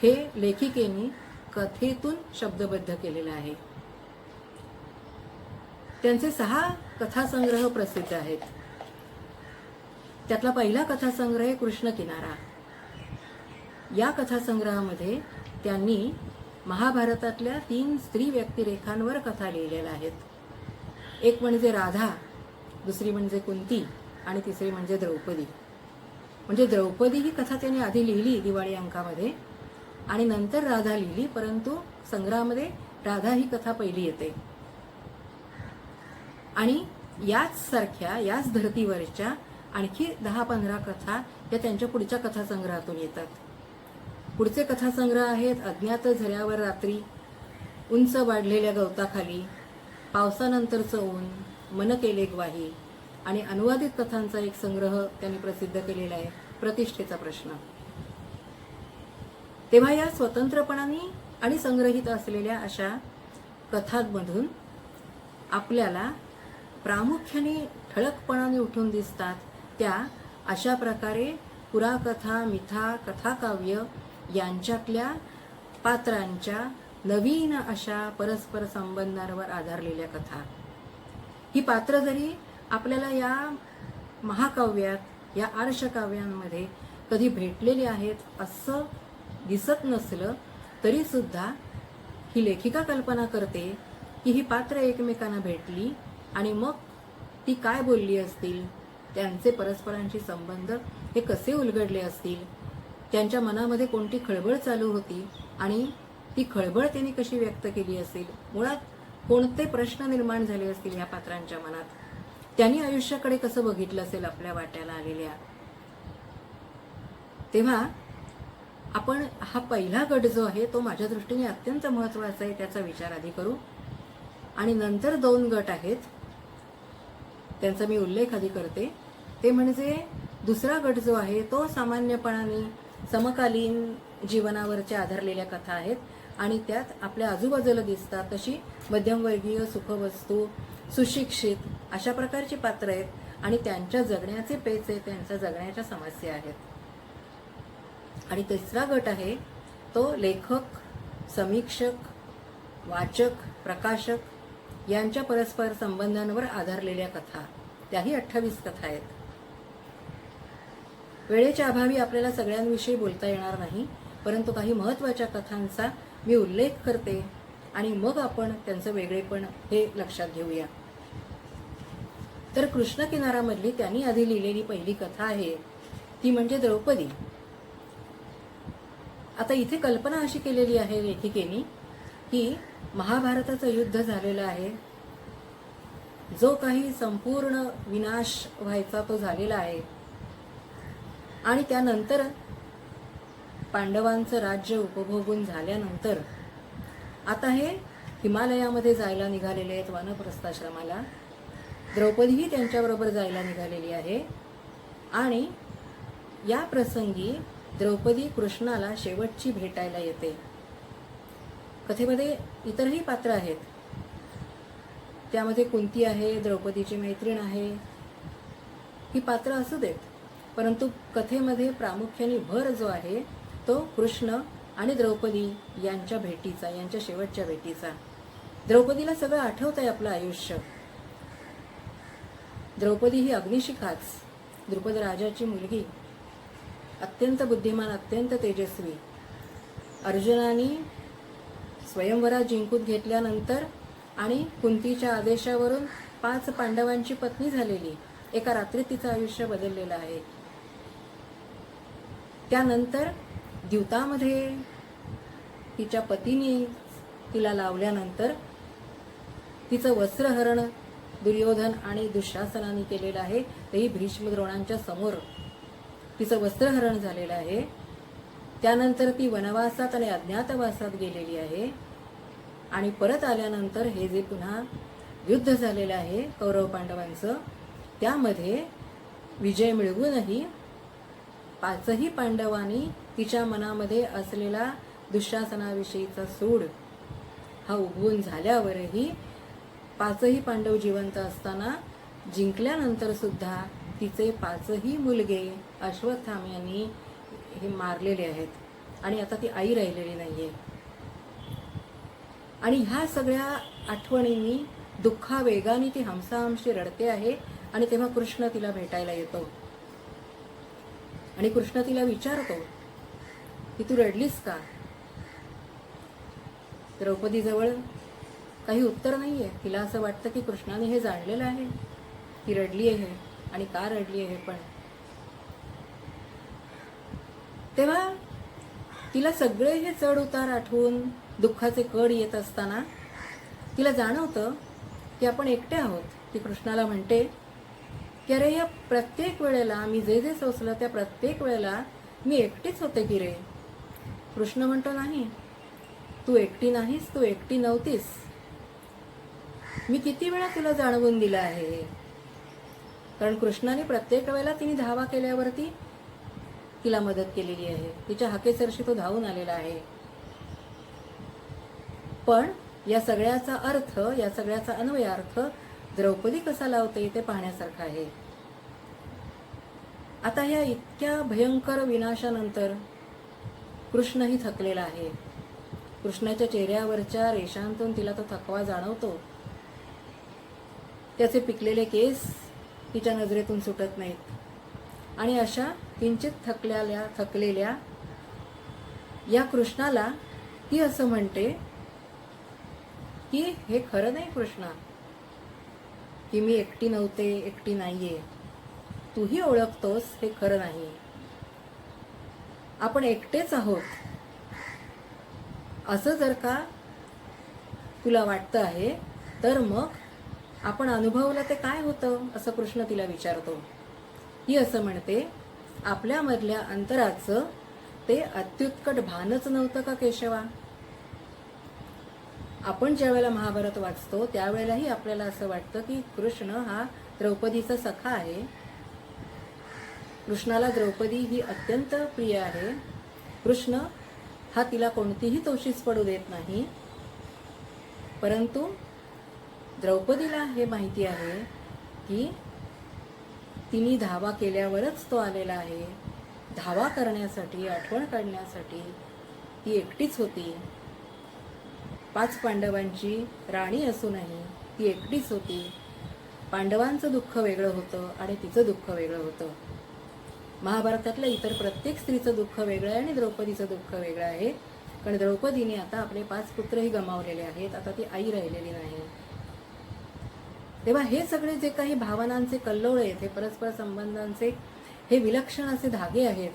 हे लेखिकेने कथेतून शब्दबद्ध केलेलं आहे. त्यांचे 6 कथासंग्रह प्रसिद्ध आहेत. त्यातला पहिला कथासंग्रह आहे कृष्ण किनारा. या कथासंग्रहामध्ये त्यांनी महाभारतातल्या 3 स्त्री व्यक्तिरेखांवर कथा लिहिलेल्या आहेत. एक म्हणजे राधा, दुसरी म्हणजे कुंती आणि तिसरी म्हणजे द्रौपदी. म्हणजे द्रौपदी ही कथा त्यांनी आधी लिहिली दिवाळी अंकामध्ये आणि नंतर राधा लिहिली, परंतु संग्रहामध्ये राधा ही कथा पहिली येते. आणि याच धर्तीवरच्या आणखी 10-15 कथा या त्यांच्या पुढच्या कथासंग्रहातून येतात. पुढचे कथासंग्रह आहेत अज्ञात झऱ्यावर रात्री, उंच वाढलेल्या गवताखाली, पावसानंतरचं ऊन, मन केले ग्वाही, आणि अनुवादित कथांचा एक संग्रह त्यांनी प्रसिद्ध केलेला आहे प्रतिष्ठेचा प्रश्न. तेव्हा या स्वतंत्रपणाने आणि संग्रहित असलेल्या अशा कथांमधून आपल्याला प्रामुख्याने ठळकपणाने उठून दिसतात त्या अशा प्रकारे पुराकथा, मिथा, कथाकाव्य यांच्यातल्या पात्रांच्या नवीन अशा परस्पर संबंधांवर आधारलेल्या कथा. ही पात्र जरी आपल्याला या महाकाव्यात, या आर्षकाव्यांमध्ये कधी भेटलेली आहेत असं दिसत नसलं तरी सुद्धा ही लेखिका कल्पना करते की ही पात्र एकमेकांना भेटली आणि मग ती काय बोलली असतील, त्यांचे परस्परांशी संबंध हे कसे उलगडले असतील, त्यांच्या मनामध्ये कोणती खळबळ चालू होती आणि ती खळबळ त्यांनी कशी व्यक्त केली असेल, मुळात कोणते प्रश्न निर्माण झाले असतील या पात्रांच्या मनात, त्यांनी आयुष्याकडे कसं बघितलं असेल आपल्या वाट्याला आलेल्या. तेव्हा आपण हा पहिला गट जो आहे तो माझ्या दृष्टीने अत्यंत महत्त्वाचा आहे, त्याचा विचार आधी करू. आणि नंतर 2 गट आहेत, त्यांचा मी उल्लेख आधी करते. ते म्हणजे दुसरा गट जो आहे तो सामान्यपणाने समकालीन जीवनावरच्या आधारलेल्या कथा आहेत आणि त्यात आपल्या आजूबाजूला दिसतात तशी मध्यमवर्गीय, सुखवस्तू, सुशिक्षित अशा प्रकारची पात्र आहेत आणि त्यांच्या जगण्याचे पेच आहेत, त्यांच्या जगण्याच्या समस्या आहेत. आणि तिसरा गट आहे तो लेखक, समीक्षक, वाचक, प्रकाशक यांच्या परस्पर संबंधांवर आधारलेल्या कथा. त्याही 28 कथा आहेत. वेळेच्या अभावी आपल्याला सगळ्यांविषयी बोलता येणार नाही, परंतु काही महत्त्वाच्या कथांचा मी उल्लेख करते आणि मग आपण त्यांचं वेगळेपण हे लक्षात घेऊया. तर कृष्ण किनारामधली त्यांनी आधी लिहिलेली पहिली कथा आहे ती म्हणजे द्रौपदी. आता इथे कल्पना अशी केलेली आहे लेखिकेनी की महाभारताचं युद्ध झालेलं आहे, जो काही संपूर्ण विनाश व्हायचा तो झालेला आहे आणि त्यानंतर पांडवांचं राज्य उपभोगून झाल्यानंतर आता हे हिमालयामध्ये जायला निघालेले आहेत वानप्रस्थाश्रमाला. द्रौपदीही त्यांच्याबरोबर जायला निघालेली आहे आणि या प्रसंगी द्रौपदी कृष्णाला शेवटची भेटायला येते. कथेमध्ये इतरही पात्र आहेत, त्यामध्ये कुंती आहे, द्रौपदीची मैत्रीण आहे, ही पात्र असू देत, परंतु कथेमध्ये प्रामुख्याने भर जो आहे तो कृष्ण आणि द्रौपदी यांच्या भेटीचा, यांच्या शेवटच्या भेटीचा. द्रौपदीला सगळं आठवतंय आपलं आयुष्य. द्रौपदी ही अग्निशिखाच, द्रुपद राजाची मुलगी, अत्यंत बुद्धिमान, अत्यंत तेजस्वी. अर्जुनाने स्वयंवरात जिंकून घेतल्यानंतर आणि कुंतीच्या आदेशावरून 5 पांडवांची पत्नी झालेली, एका रात्रीत तिचं आयुष्य बदललेलं आहे. त्यानंतर द्यूतामध्ये तिच्या पतीने तिला लावल्यानंतर तिचं वस्त्रहरण दुर्योधन आणि दुःशासनाने केलेलं आहे. तेही भीष्म द्रोणांच्या समोर तिचं वस्त्रहरण झालेलं आहे. त्यानंतर ती वनवासात आणि अज्ञातवासात गेलेली आहे आणि परत आल्यानंतर हे जे पुन्हा युद्ध झालेलं आहे कौरव पांडवांचं, त्यामध्ये विजय मिळवूनही 5ही पांडवांनी तिच्या मनामध्ये असलेला दुःशासनाविषयीचा सूड हा उगवून झाल्यावरही 5ही पांडव जिवंत असताना जिंकल्यानंतर सुद्धा तिचे 5ही मुलगे अश्वत्थाम्यांनी हे मारलेले आहेत आणि आता ती आई राहिलेली नाहीये. आणि ह्या सगळ्या आठवणींनी दुःखावेगाने ती हमसाहमशी रडते आहे आणि तेव्हा कृष्ण तिला भेटायला येतो आणि कृष्ण तिला विचारतो की तू रडलीस का? द्रौपदीजवळ काही उत्तर नाहीये. तिला असं वाटतं की कृष्णाने हे जाणलेलं आहे, ती रडली आहे आणि का रडली आहे. पण तेव्हा तिला सगळे हे चढ उतार आठवून दुःखाचे कड येत असताना तिला जाणवतं की आपण एकटे आहोत. ती कृष्णाला म्हणते की अरे या प्रत्येक वेळेला मी जे जे सोसलं त्या प्रत्येक वेळेला मी एकटीच होते की रे. कृष्ण म्हणतो नाही, तू एकटी नाहीस, तू एकटी नव्हतीस. मी किती वेळा तुला जाणवून दिलं आहे. कारण कृष्णाने प्रत्येक वेळेला तिने धावा केल्यावरती तिला मदत केलेली आहे. तिच्या हाकेसरशी तो धावून आलेला आहे. पण या सगळ्याचा अर्थ, या सगळ्याचा अन्वयार्थ द्रौपदी कसा लावते ते पाहण्यासारखं आहे. आता ह्या इतक्या भयंकर विनाशानंतर कृष्णही थकलेला आहे. कृष्णाच्या चेहऱ्यावरच्या रेषांतून तिला तो थकवा जाणवतो. त्याचे पिकलेले केस तिच्या नजरेतून सुटत नाहीत आणि अशा किंचित थकलेल्या या कृष्णाला ती असं म्हणते की हे खरं नाही कृष्णा, की मी एकटी नव्हते, एकटी नाहीये. तूही ओळखतोस हे खरं नाही. आपण एकटेच आहोत असं जर का तुला वाटतं आहे तर मग आपण अनुभवलं ते काय होतं असं कृष्ण तिला विचारतो. ती असं म्हणते, आपल्यामधल्या अंतराचं ते अत्युत्कट भानच नव्हतं का केशवा? आपण ज्या वेळेला महाभारत वाचतो त्यावेळेलाही आपल्याला असं वाटतं की कृष्ण हा द्रौपदीचा सखा आहे. कृष्णाला द्रौपदी ही अत्यंत प्रिय आहे. कृष्ण हा तिला कोणतीही तोशीस पडू देत नाही. परंतु द्रौपदीला हे माहिती आहे की तिने धावा केल्यावरच तो आलेला आहे. धावा करण्यासाठी, आठवण काढण्यासाठी ती एकटीच होती. 5 पांडवांची राणी असूनही ती एकटीच होती. पांडवांचं दुःख वेगळं होतं आणि तिचं दुःख वेगळं होतं. महाभारतातल्या इतर प्रत्येक स्त्रीचं दुःख वेगळं आहे आणि द्रौपदीचं दुःख वेगळं आहे. कारण द्रौपदीने आता आपले 5 पुत्रही गमावलेले आहेत. आता ती आई राहिलेली नाही. तेव्हा हे सगळे जे काही भावनांचे कल्लोळ आहेत, हे परस्पर संबंधांचे हे विलक्षण असे धागे आहेत,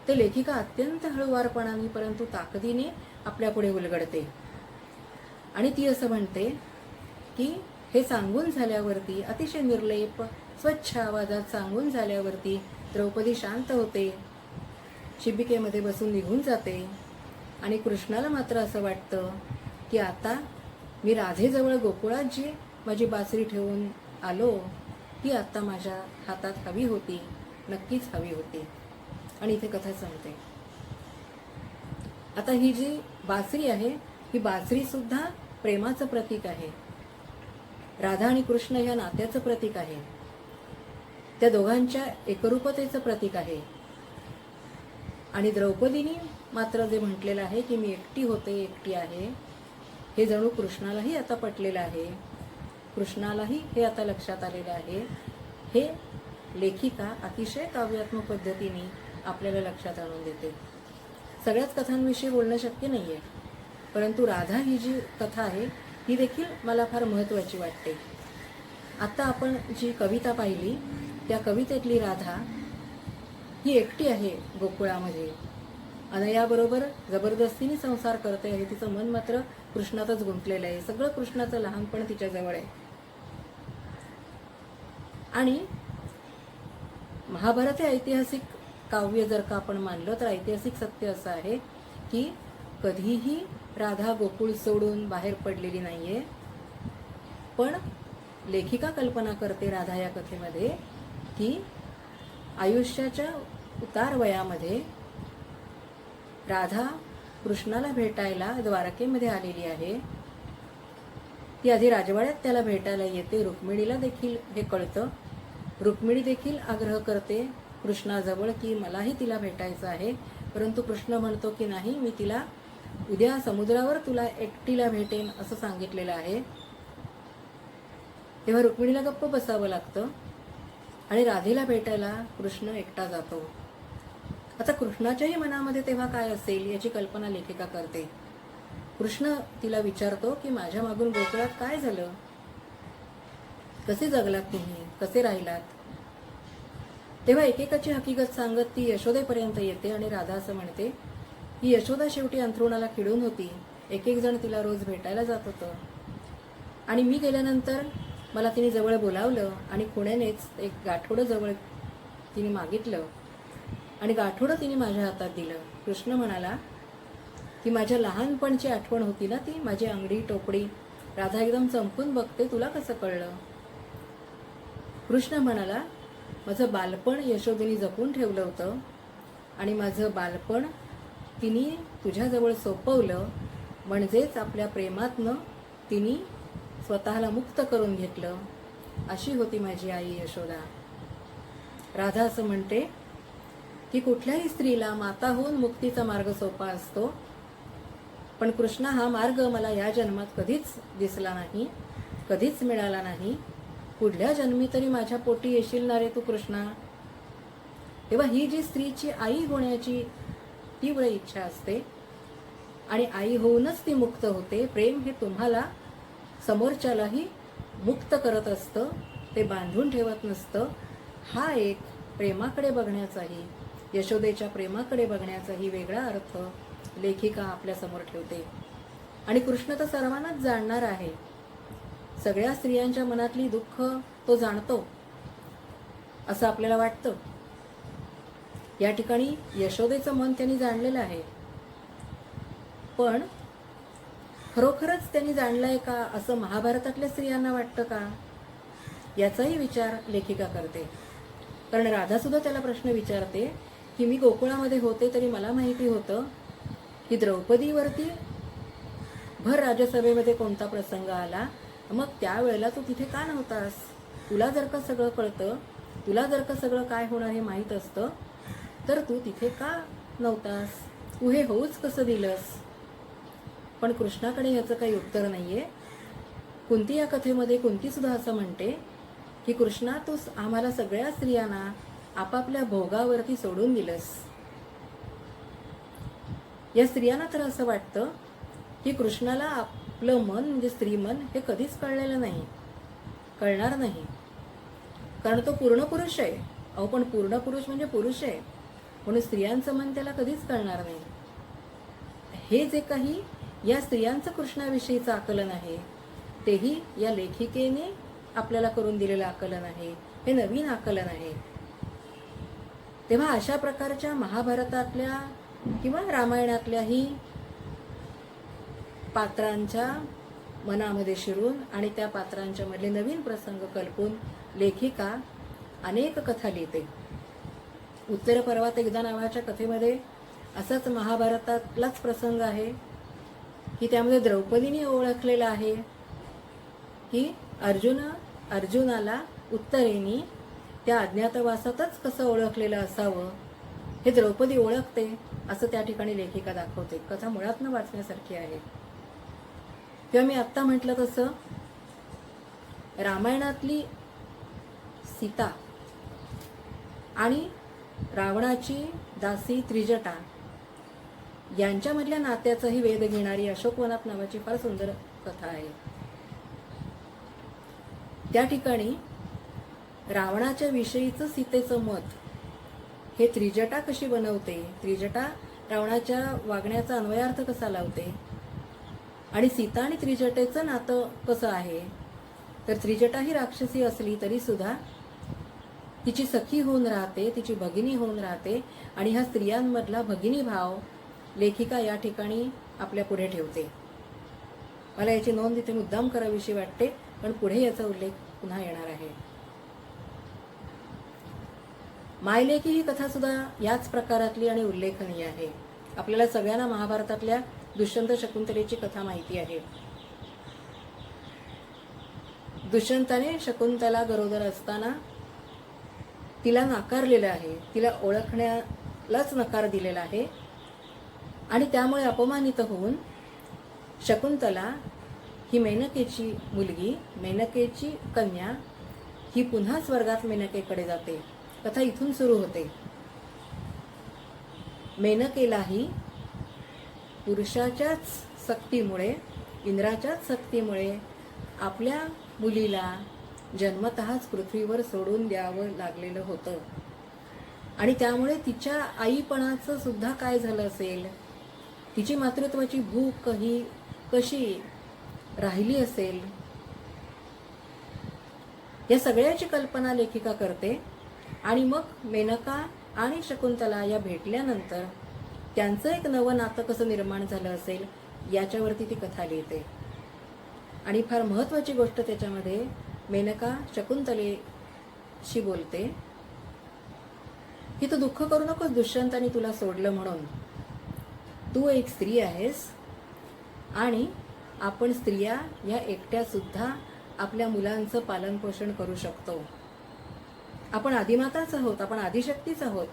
ते लेखिका अत्यंत हळूवारपणाने परंतु ताकदीने आपल्या पुढे उलगडते. आणि ती असं म्हणते की हे सांगून झाल्यावरती, अतिशय निर्लेप स्वच्छ आवाजात सांगून झाल्यावरती द्रौपदी शांत होते, शिबिकेमध्ये बसून निघून जाते. आणि कृष्णाला मात्र असं वाटतं की आता मी राधेजवळ गोकुळात जी माझी बासरी ठेवून आलो ती आता माझ्या हातात हवी होती, नक्कीच हवी होती. आणि इथे कथा सांगते. आता ही जी बासरी आहे ही बासरी सुद्धा प्रेमाचं प्रतीक आहे. राधा आणि कृष्ण या नात्याचं प्रतीक आहे. त्या दोघांच्या एकरूपतेचं प्रतीक आहे. आणि द्रौपदीने मात्र जे म्हटलेलं आहे की मी एकटी होते, एकटी आहे, हे जणू कृष्णालाही आता पटलेलं आहे. कृष्णालाही हे आता लक्षात आलेलं आहे. हे लेखिका अतिशय काव्यात्मक पद्धतीने आपल्याला लक्षात आणून देते. सगळ्याच कथांविषयी बोलणं शक्य नाही आहे, परंतु राधा ही जी कथा आहे ही देखील मला फार महत्त्वाची वाटते. आत्ता आपण जी कविता पाहिली त्या कवितेतली राधा ही एकटी आहे गोकुळामध्ये. अनयाबरोबर जबरदस्तीने संसार करते आहे. तिचं मन मात्र कृष्णातच गुंतलेलं आहे. सगळं कृष्णाचं लहानपण तिच्याजवळ आहे. आणि महाभारत हे ऐतिहासिक काव्य जर का आपण मानलं तर ऐतिहासिक सत्य असं आहे की कधीही राधा गोकुळ सोडून बाहेर पडलेली नाहीये. पण लेखिका कल्पना करते राधा या कथेमध्ये की आयुष्याच्या उतार वयामध्ये राधा कृष्णाला भेटायला द्वारकेमध्ये आलेली आहे. ती आधी राजवाड्यात त्याला भेटायला येते. रुक्मिणीला देखील हे कळतं. रुक्मिणी देखील आग्रह करते कृष्णाजवळ की मलाही तिला भेटायचं आहे. परंतु कृष्ण म्हणतो की नाही, मी तिला उद्या समुद्रावर तुला एकटीला भेटेन असं सांगितलेलं आहे. तेव्हा रुक्मिणीला गप्प बसावं लागतं आणि राधेला भेटायला कृष्ण एकटा जातो. आता कृष्णाच्याही मनामध्ये तेव्हा काय असेल याची कल्पना लेखिका करते. कृष्ण तिला विचारतो की माझ्या मागून गोकुळात काय झालं, कसे जगलात तुम्ही, कसे राहिलात. तेव्हा एकेकाची हकीकत सांगत ती यशोदेपर्यंत येते आणि राधा असं म्हणते ही यशोदा शेवटी अंथरुणाला खिळून होती. एक जण तिला रोज भेटायला जात होतं आणि मी गेल्यानंतर मला तिने जवळ बोलावलं आणि खुण्यानेच एक गाठोडं जवळ तिने मागितलं आणि गाठोडं तिने माझ्या हातात दिलं. कृष्ण म्हणाला की माझ्या लहानपणची आठवण होती ना ती, माझी अंगडी टोपडी. राधा एकदम चमकून बघते, तुला कसं कळलं. कृष्ण म्हणाला माझं बालपण यशोदेने जपून ठेवलं होतं आणि माझं बालपण तिने तुझ्याजवळ सोपवलं, म्हणजेच आपल्या प्रेमातनं तिने स्वतःला मुक्त करून घेतलं. अशी होती माझी आई यशोदा. राधा असं म्हणते की कुठल्याही स्त्रीला माता होऊन मुक्तीचा मार्ग सोपा असतो, पण कृष्णा हा मार्ग मला या जन्मात कधीच दिसला नाही, कधीच मिळाला नाही. पुढल्या जन्मी तरी माझ्या पोटी येशील ना रे तू कृष्णा. तेव्हा ही जी स्त्रीची आई होण्याची तीव्र इच्छा असते आणि आई होऊनच ती मुक्त होते. प्रेम हे तुम्हाला समोरच्यालाही मुक्त करत असतं, ते बांधून ठेवत नसतं. हा एक प्रेमाकडे बघण्याचाही, यशोदेच्या प्रेमाकडे बघण्याचाही वेगळा अर्थ लेखिका आपल्या समोर ठेवते. आणि कृष्ण तर सर्वांनाच जाणणार आहे. सगळ्या स्त्रियांच्या मनातली दुःख तो जाणतो असं आपल्याला वाटतं. या ठिकाणी यशोदेचं मन त्यांनी जाणलेलं आहे, पण खरोखरच त्यांनी जाणलंय का असं महाभारतातल्या स्त्रियांना वाटतं का, याचाही विचार लेखिका करते. कारण राधा सुद्धा त्याला प्रश्न विचारते की मी गोकुळामध्ये होते तरी मला माहिती होतं की द्रौपदीवरती भर राज्यसभेमध्ये कोणता प्रसंग आला, मग त्यावेळेला तू तिथे का नव्हतास? तुला जर का सगळं कळतं, तुला जर का सगळं काय होणार हे माहीत असतं, तर तू तिथे का नव्हतास? तू हे होऊच कसं दिलंस? पण कृष्णाकडे ह्याचं काही उत्तर नाहीये. कुंती या कथेमध्ये कुंती सुद्धा असं म्हणते की कृष्णा, तू आम्हाला सगळ्या स्त्रियांना आपापल्या भोगावरती सोडून दिलंस. या स्त्रियांना तर असं वाटतं की कृष्णाला आपलं मन म्हणजे स्त्री मन हे कधीच कळलेलं नाही, कळणार नाही, कारण तो पूर्ण पुरुष आहे. अहो पण पूर्ण पुरुष म्हणजे पुरुष आहे, म्हणून स्त्रियांचं मन त्याला कधीच कळणार नाही. हे जे काही या स्त्रियांचं कृष्णाविषयीचं आकलन आहे, तेही या लेखिकेने आपल्याला करून दिलेलं आकलन आहे. हे नवीन आकलन आहे. तेव्हा अशा प्रकारच्या महाभारतातल्या किंवा रामायणातल्याही पात्रांच्या मनामध्ये शिरून आणि त्या पात्रांच्या मधले नवीन प्रसंग कल्पून लेखिका अनेक कथा लिहिते. उत्तर पर्वात एकदा नावाच्या कथेमध्ये असाच महाभारतातलाच प्रसंग आहे की त्यामध्ये द्रौपदीने ओळखलेला आहे की अर्जुनाला उत्तरेने त्या अज्ञातवासातच कसं ओळखलेलं असावं हे द्रौपदी ओळखते, असं त्या ठिकाणी लेखिका दाखवते. कथा मुळातनं वाचण्यासारखी आहे. किंवा मी आत्ता म्हटलं तसं रामायणातली सीता आणि रावणाची दासी त्रिजटा यांच्यामधल्या नात्याचाही वेध घेणारी अशोकवनात नावाची फार सुंदर कथा आहे. त्या ठिकाणी रावणाच्या विषयीचं सीतेचं मत हे त्रिजटा कशी बनवते, त्रिजटा रावणाच्या वागण्याचा अन्वयार्थ कसा लावते, आणि सीता आणि त्रिजटेचं नातं कसं आहे. तर त्रिजटा ही राक्षसी असली तरी सुद्धा तिची सखी होऊन राहते, तिची भगिनी होऊन राहते, आणि हा स्त्रियांमधला भगिनी भाव लेखिका या ठिकाणी आपल्या पुढे ठेवते. मला याची नोंद इथे मुद्दाम करावीशी वाटते, पण पुढे याचा उल्लेख पुन्हा येणार आहे. मायलेकी ही कथा सुद्धा याच प्रकारातली आणि उल्लेखनीय आहे. आपल्याला सगळ्यांना महाभारतातल्या दुष्यंत शकुंतलेची कथा माहिती आहे. दुष्यंताने शकुंतला गरोदर असताना तिला नाकारलेलं आहे, तिला ओळखण्यालाच नकार दिलेला आहे, आणि त्यामुळे अपमानित होऊन शकुंतला ही मेनकेची मुलगी, मेनकेची कन्या, ही पुन्हा स्वर्गात मेनकेकडे जाते. कथा इथून सुरू होते. मेनकेलाही पुरुषाच्याच सक्तीमुळे, इंद्राच्याच सक्तीमुळे आपल्या मुलीला जन्मतःच पृथ्वीवर सोडून द्यावं लागलेलं होतं, आणि त्यामुळे तिच्या आईपणाचं सुद्धा काय झालं असेल, तिची मातृत्वाची भूक ही कशी राहिली असेल, या सगळ्याची कल्पना लेखिका करते. आणि मग मेनका आणि शकुंतला या भेटल्यानंतर त्यांचं एक नवं नातं कसं निर्माण झालं असेल याच्यावरती ती कथा लिहिते. आणि फार महत्त्वाची गोष्ट त्याच्यामध्ये मेनका शकुंतलेशी बोलते की तू दुःख करू नकोस दुष्यंताने तुला सोडलं म्हणून. तू एक स्त्री आहेस, आणि आपण स्त्रिया या एकट्या सुद्धा आपल्या मुलांचं पालनपोषण करू शकतो. आपण आदिमाताच आहोत, आपण आदिशक्तीच आहोत.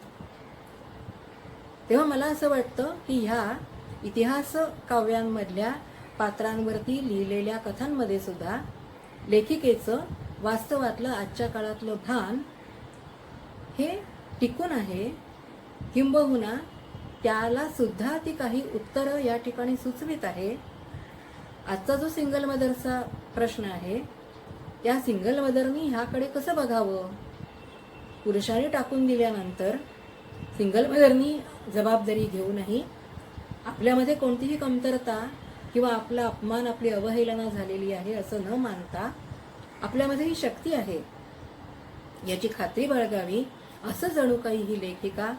तेव्हा मला असं वाटतं की ह्या इतिहास काव्यांमधल्या पात्रांवरती लिहिलेल्या कथांमध्ये सुद्धा लेखिकेचं वास्तवातलं आजच्या काळातलं भान हे टिकून आहे, किंबहुना त्याला सुद्धा ती काही उत्तरं या ठिकाणी सुचवित आहे. आजचा जो सिंगल मदरचा प्रश्न आहे, त्या सिंगल मदरनी ह्याकडे कसं बघावं? पुरुषाने टाकून दिल्यानंतर सिंगल मदरनी जबाबदारी घेऊनही आपल्यामध्ये कोणतीही कमतरता किंवा आपला अपमान, आपली अवहेलना झालेली आहे असं न मानता आपल्यामध्ये ही शक्ती आहे याची खात्री बाळगावी, असं जणू काही ही लेखिका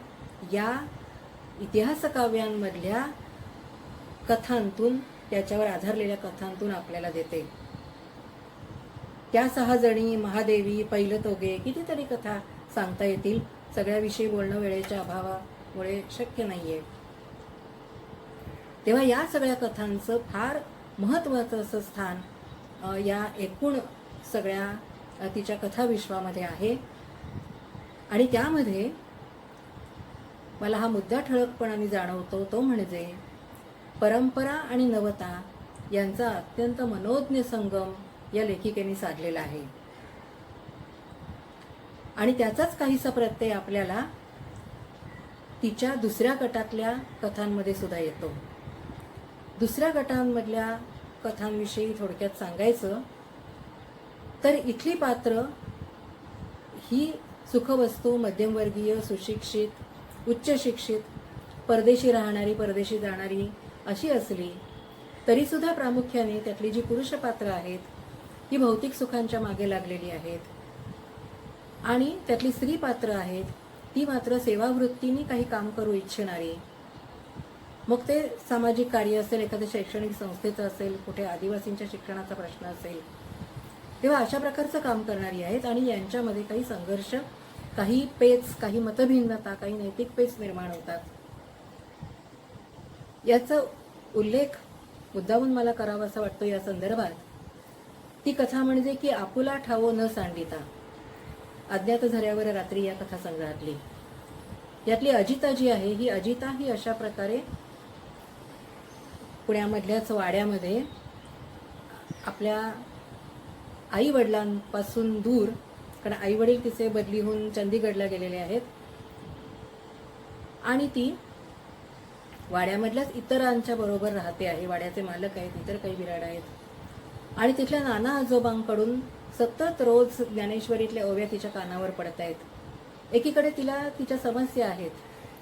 या इतिहास काव्यांमधल्या कथांतून, त्याच्यावर आधारलेल्या कथांतून आपल्याला देते. त्या 6 जणी, महादेवी, पैलतोगे, कितीतरी कथा सांगता येतील. सगळ्याविषयी बोलणं वेळेच्या अभावामुळे शक्य नाहीये. तेव्हा या सगळ्या कथांचं फार महत्त्वाचं असं स्थान या एकूण सगळ्या तिच्या कथा विश्वामध्ये आहे. आणि त्यामध्ये मला हा मुद्दा ठळकपणाने जाणवतो, तो म्हणजे परंपरा आणि नवता यांचा अत्यंत मनोज्ञ संगम या लेखिकेने साधलेला आहे. आणि त्याचाच काहीसा प्रत्यय आपल्याला तिच्या दुसऱ्या गटातल्या कथांमध्ये सुद्धा येतो. दुसऱ्या गटांमधल्या कथांविषयी थोडक्यात सांगायचं तर इथली पात्र ही सुखवस्तू, मध्यमवर्गीय, सुशिक्षित, उच्च शिक्षित, परदेशी राहणारी, परदेशी जाणारी अशी असली तरी सुद्धा प्रामुख्याने त्यातली जी पुरुष पात्र आहेत ही भौतिक सुखांच्या मागे लागलेली आहेत. आणि त्यातली स्त्री पात्र आहेत ती मात्र सेवावृत्तीने काही काम करू इच्छिणारी, मग ते सामाजिक कार्य असेल, एखाद्या शैक्षणिक संस्थेचं असेल, कुठे आदिवासींच्या शिक्षणाचा प्रश्न असेल, तेव्हा अशा प्रकारचं काम करणारी आहेत. आणि यांच्यामध्ये काही संघर्ष, काही पेच, काही मतभिन्नता, काही नैतिक पेच निर्माण होतात. याचा उल्लेख मुद्दामून मला करावा असं वाटतो या संदर्भात. ती कथा म्हणजे की आपुला ठावो न सांडिता, अज्ञात झऱ्यावर रात्री या कथा संग्रहातली. यातली अजिता जी आहे, ही अजिता ही अशा प्रकारे पुण्यामधल्याच वाड्यामध्ये आपल्या आई वडिलांपासून दूर, कारण आई वडील तिचे बदली होऊन चंदीगडला गेलेले आहेत, आणि ती वाड्यामधल्याच इतरांच्या बरोबर राहते आहे. वाड्याचे मालक आहेत, इतर काही बिराड आहेत. आणि तिथल्या नाना आजोबांकडून सतत रोज ज्ञानेश्वरीतल्या ओव्या तिच्या कानावर पडत आहेत. एकीकडे तिला तिच्या समस्या आहेत,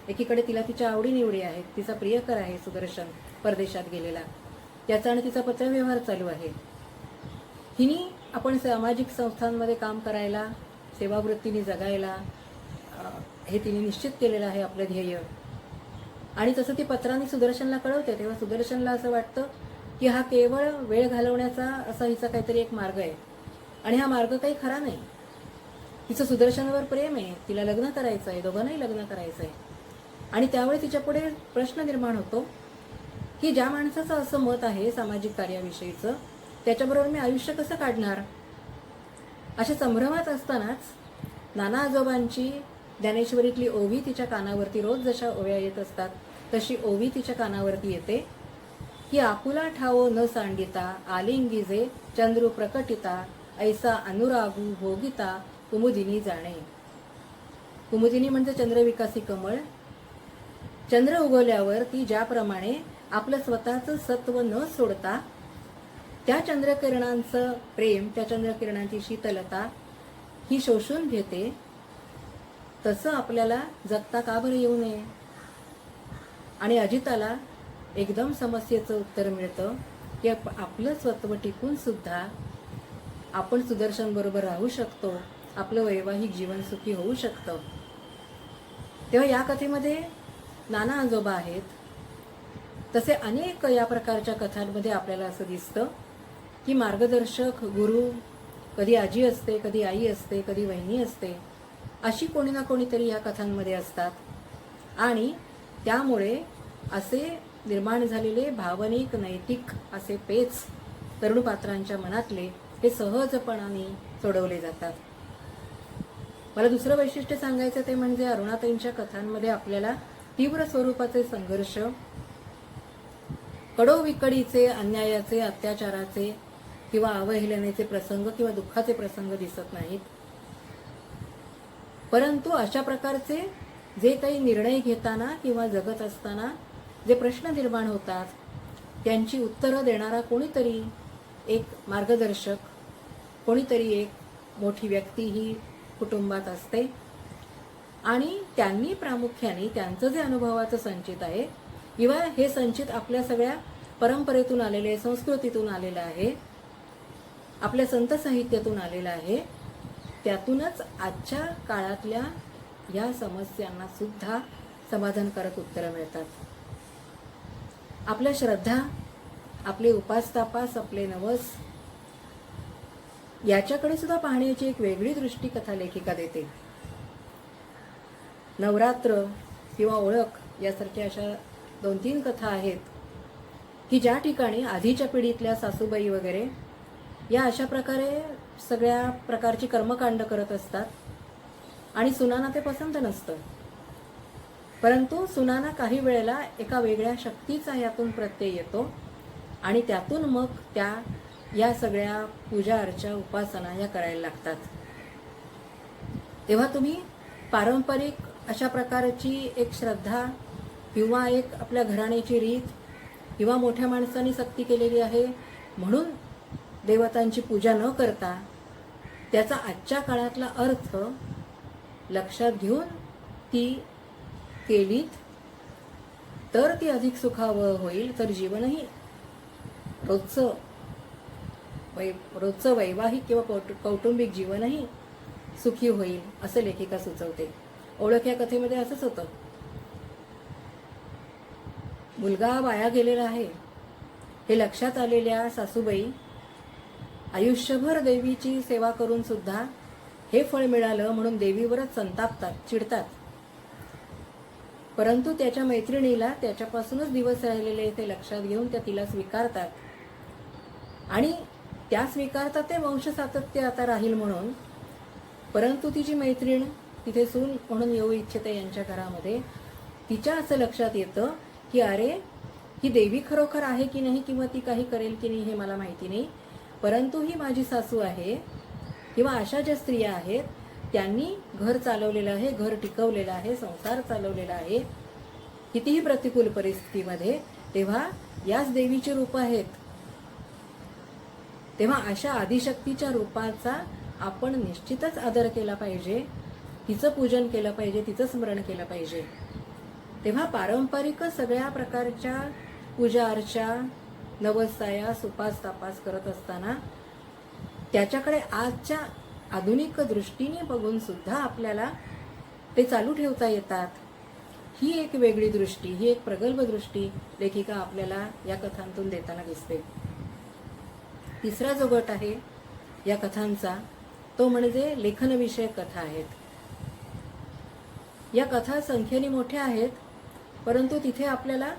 एकीकडे तिला तिच्या आवडीनिवडी आहेत. तिचा प्रियकर आहे सुदर्शन, परदेशात गेलेला, त्याचा आणि तिचा पत्रव्यवहार चालू आहे. हिनी आपण सामाजिक संस्थांमध्ये काम करायला, सेवावृत्तीने जगायला हे तिने निश्चित केलेलं आहे आपलं ध्येय. आणि तसं ती पत्रांनी सुदर्शनला कळवते, तेव्हा सुदर्शनला असं वाटतं की हा केवळ वेळ घालवण्याचा असा हिचा काहीतरी एक मार्ग आहे. आणि हा मार्ग काही खरा नाही. तिचं सुदर्शनावर प्रेम आहे, तिला लग्न करायचं आहे, दोघांनाही लग्न करायचं आहे. आणि त्यावेळी तिच्या पुढे प्रश्न निर्माण होतो की ज्या माणसाचं असं मत आहे सामाजिक कार्याविषयीचं, त्याच्याबरोबर मी आयुष्य कसं काढणार. अशा संभ्रमात असतानाच नाना आजोबांची ज्ञानेश्वरीतली ओवी तिच्या कानावरती, रोज जशा ओव्या येत असतात तशी ओवी तिच्या कानावरती येते की आपुला ठावो न सांडिता, आलिंगिजे चंद्रू प्रकटिता, ऐसा अनुरागू भोगिता कुमुदिनी जाणे. कुमुदिनी म्हणजे चंद्रविकासी कमळ. चंद्र उगवल्यावर ती ज्याप्रमाणे आपलं स्वतःचं सत्व न सोडता त्या चंद्रकिरणांचं प्रेम, त्या चंद्रकिरणांची शीतलता ही शोषून घेते, तसं आपल्याला जगता का बरं येऊ नये. आणि अजिताला एकदम समस्येचं उत्तर मिळतं की आपलं स्वत्व टिकून सुद्धा आपण सुदर्शन बरोबर राहू शकतो, आपलं वैवाहिक जीवन सुखी होऊ शकतं. तेव्हा या कथेमध्ये नाना आजोबा आहेत. तसे अनेक या प्रकारच्या कथांमध्ये आपल्याला असं दिसतं की मार्गदर्शक, गुरु कधी आजी असते, कधी आई असते, कधी वहिनी असते, अशी कोणी ना कोणीतरी या कथांमध्ये असतात. आणि त्यामुळे असे निर्माण झालेले भावनिक, नैतिक असे पेच तरुण पात्रांच्या मनातले हे सहजपणाने सोडवले जातात. मला दुसरं वैशिष्ट्य सांगायचं ते म्हणजे अरुणाताईंच्या कथांमध्ये आपल्याला तीव्र स्वरूपाचे संघर्ष, कडोविकडीचे, अन्यायाचे, अत्याचाराचे किंवा अवहेलनेचे प्रसंग किंवा दुःखाचे प्रसंग दिसत नाहीत. परंतु अशा प्रकारचे जे काही निर्णय घेताना किंवा जगत असताना जे प्रश्न निर्माण होतात त्यांची उत्तरं देणारा कोणीतरी एक मार्गदर्शक, कोणीतरी एक मोठी व्यक्ती ही कुटुंबात असते. आणि त्यांनी प्रामुख्याने त्यांचं जे अनुभवाचं संचित आहे किंवा हे संचित आपल्या सगळ्या परंपरेतून आलेले, संस्कृतीतून आलेलं आहे, आपल्या संत साहित्यातून आलेलं आहे, त्यातूनच आजच्या काळातल्या या समस्यांना सुद्धा समाधानकारक उत्तरं मिळतात. आपल्या श्रद्धा, आपले उपास-तापास, आपले नवस याच्याकडे सुद्धा पाहण्याची एक वेगळी दृष्टी कथा लेखिका देते. नवरात्र किंवा ओळख यासारख्या अशा 2-3 कथा आहेत की ज्या ठिकाणी आधीच्या पिढीतल्या सासूबाई वगैरे या अशा प्रकारे सगळ्या प्रकारची कर्मकांड करत असतात आणि सुनांना ते पसंत नसतं. परंतु सुनांना काही वेळेला एका वेगळ्या शक्तीचा यातून प्रत्यय येतो आणि त्यातून मग त्या या सगळ्या पूजा अर्चा, उपासना या करायला लागतात. तेव्हा तुम्ही पारंपरिक अशा प्रकारची एक श्रद्धा किंवा एक आपल्या घराण्याची रीत किंवा मोठ्या माणसांनी सक्ती केलेली आहे म्हणून देवतांची पूजा न करता त्याचा आजच्या काळातला अर्थ लक्षात घेऊन ती केलीत तर ती अधिक सुखावह होईल, तर जीवनही रोजचं वैवाहिक किंवा कौटुंबिक जीवनही सुखी होईल असं लेखिका सुचवते. ओळख या कथेमध्ये असंच होतं. मुलगा वाया गेलेला आहे हे लक्षात आलेल्या सासूबाई आयुष्यभर देवीची सेवा करून सुद्धा हे फळ मिळालं म्हणून देवीवरच संतापतात, चिडतात. परंतु त्याच्या मैत्रिणीला त्याच्यापासूनच दिवस राहिलेले ते लक्षात घेऊन त्या तिला स्वीकारतात आणि त्या स्वीकारतात ते वंश सातत्य आता राहील म्हणून. परंतु तिची मैत्रीण तिथे सून म्हणून येऊ इच्छिते यांच्या घरामध्ये, तिच्या असं लक्षात येतं की अरे ही देवी खरोखर आहे की नाही किंवा ती काही करेल की नाही हे मला माहिती नाही, परंतु ही माझी सासू आहे किंवा अशा ज्या स्त्रिया आहेत त्यांनी घर चालवलेलं आहे, घर टिकवलेलं आहे, संसार चालवलेला आहे कितीही प्रतिकूल परिस्थितीमध्ये, तेव्हा याच देवीची रूप आहेत. तेव्हा अशा आदिशक्तीच्या रूपाचा आपण निश्चितच आदर केला पाहिजे, तिचं पूजन केलं पाहिजे, तिचं स्मरण केलं पाहिजे. तेव्हा पारंपरिक सगळ्या प्रकारच्या पूजा अर्चा, नवसायास, उपास तापास करत असताना त्याच्याकडे आजच्या आधुनिक दृष्टीने बघून सुद्धा आपल्याला ते चालू ठेवता येतात. ही एक वेगळी दृष्टी, ही एक प्रगल्भ दृष्टी लेखिका आपल्याला या कथांतून देताना दिसते. तिसरा जो गट आहे या कथांचा तो म्हणजे लेखनविषयक कथा आहेत. या कथा संख्येने मोठ्या आहेत, परंतु तिथे आपल्याला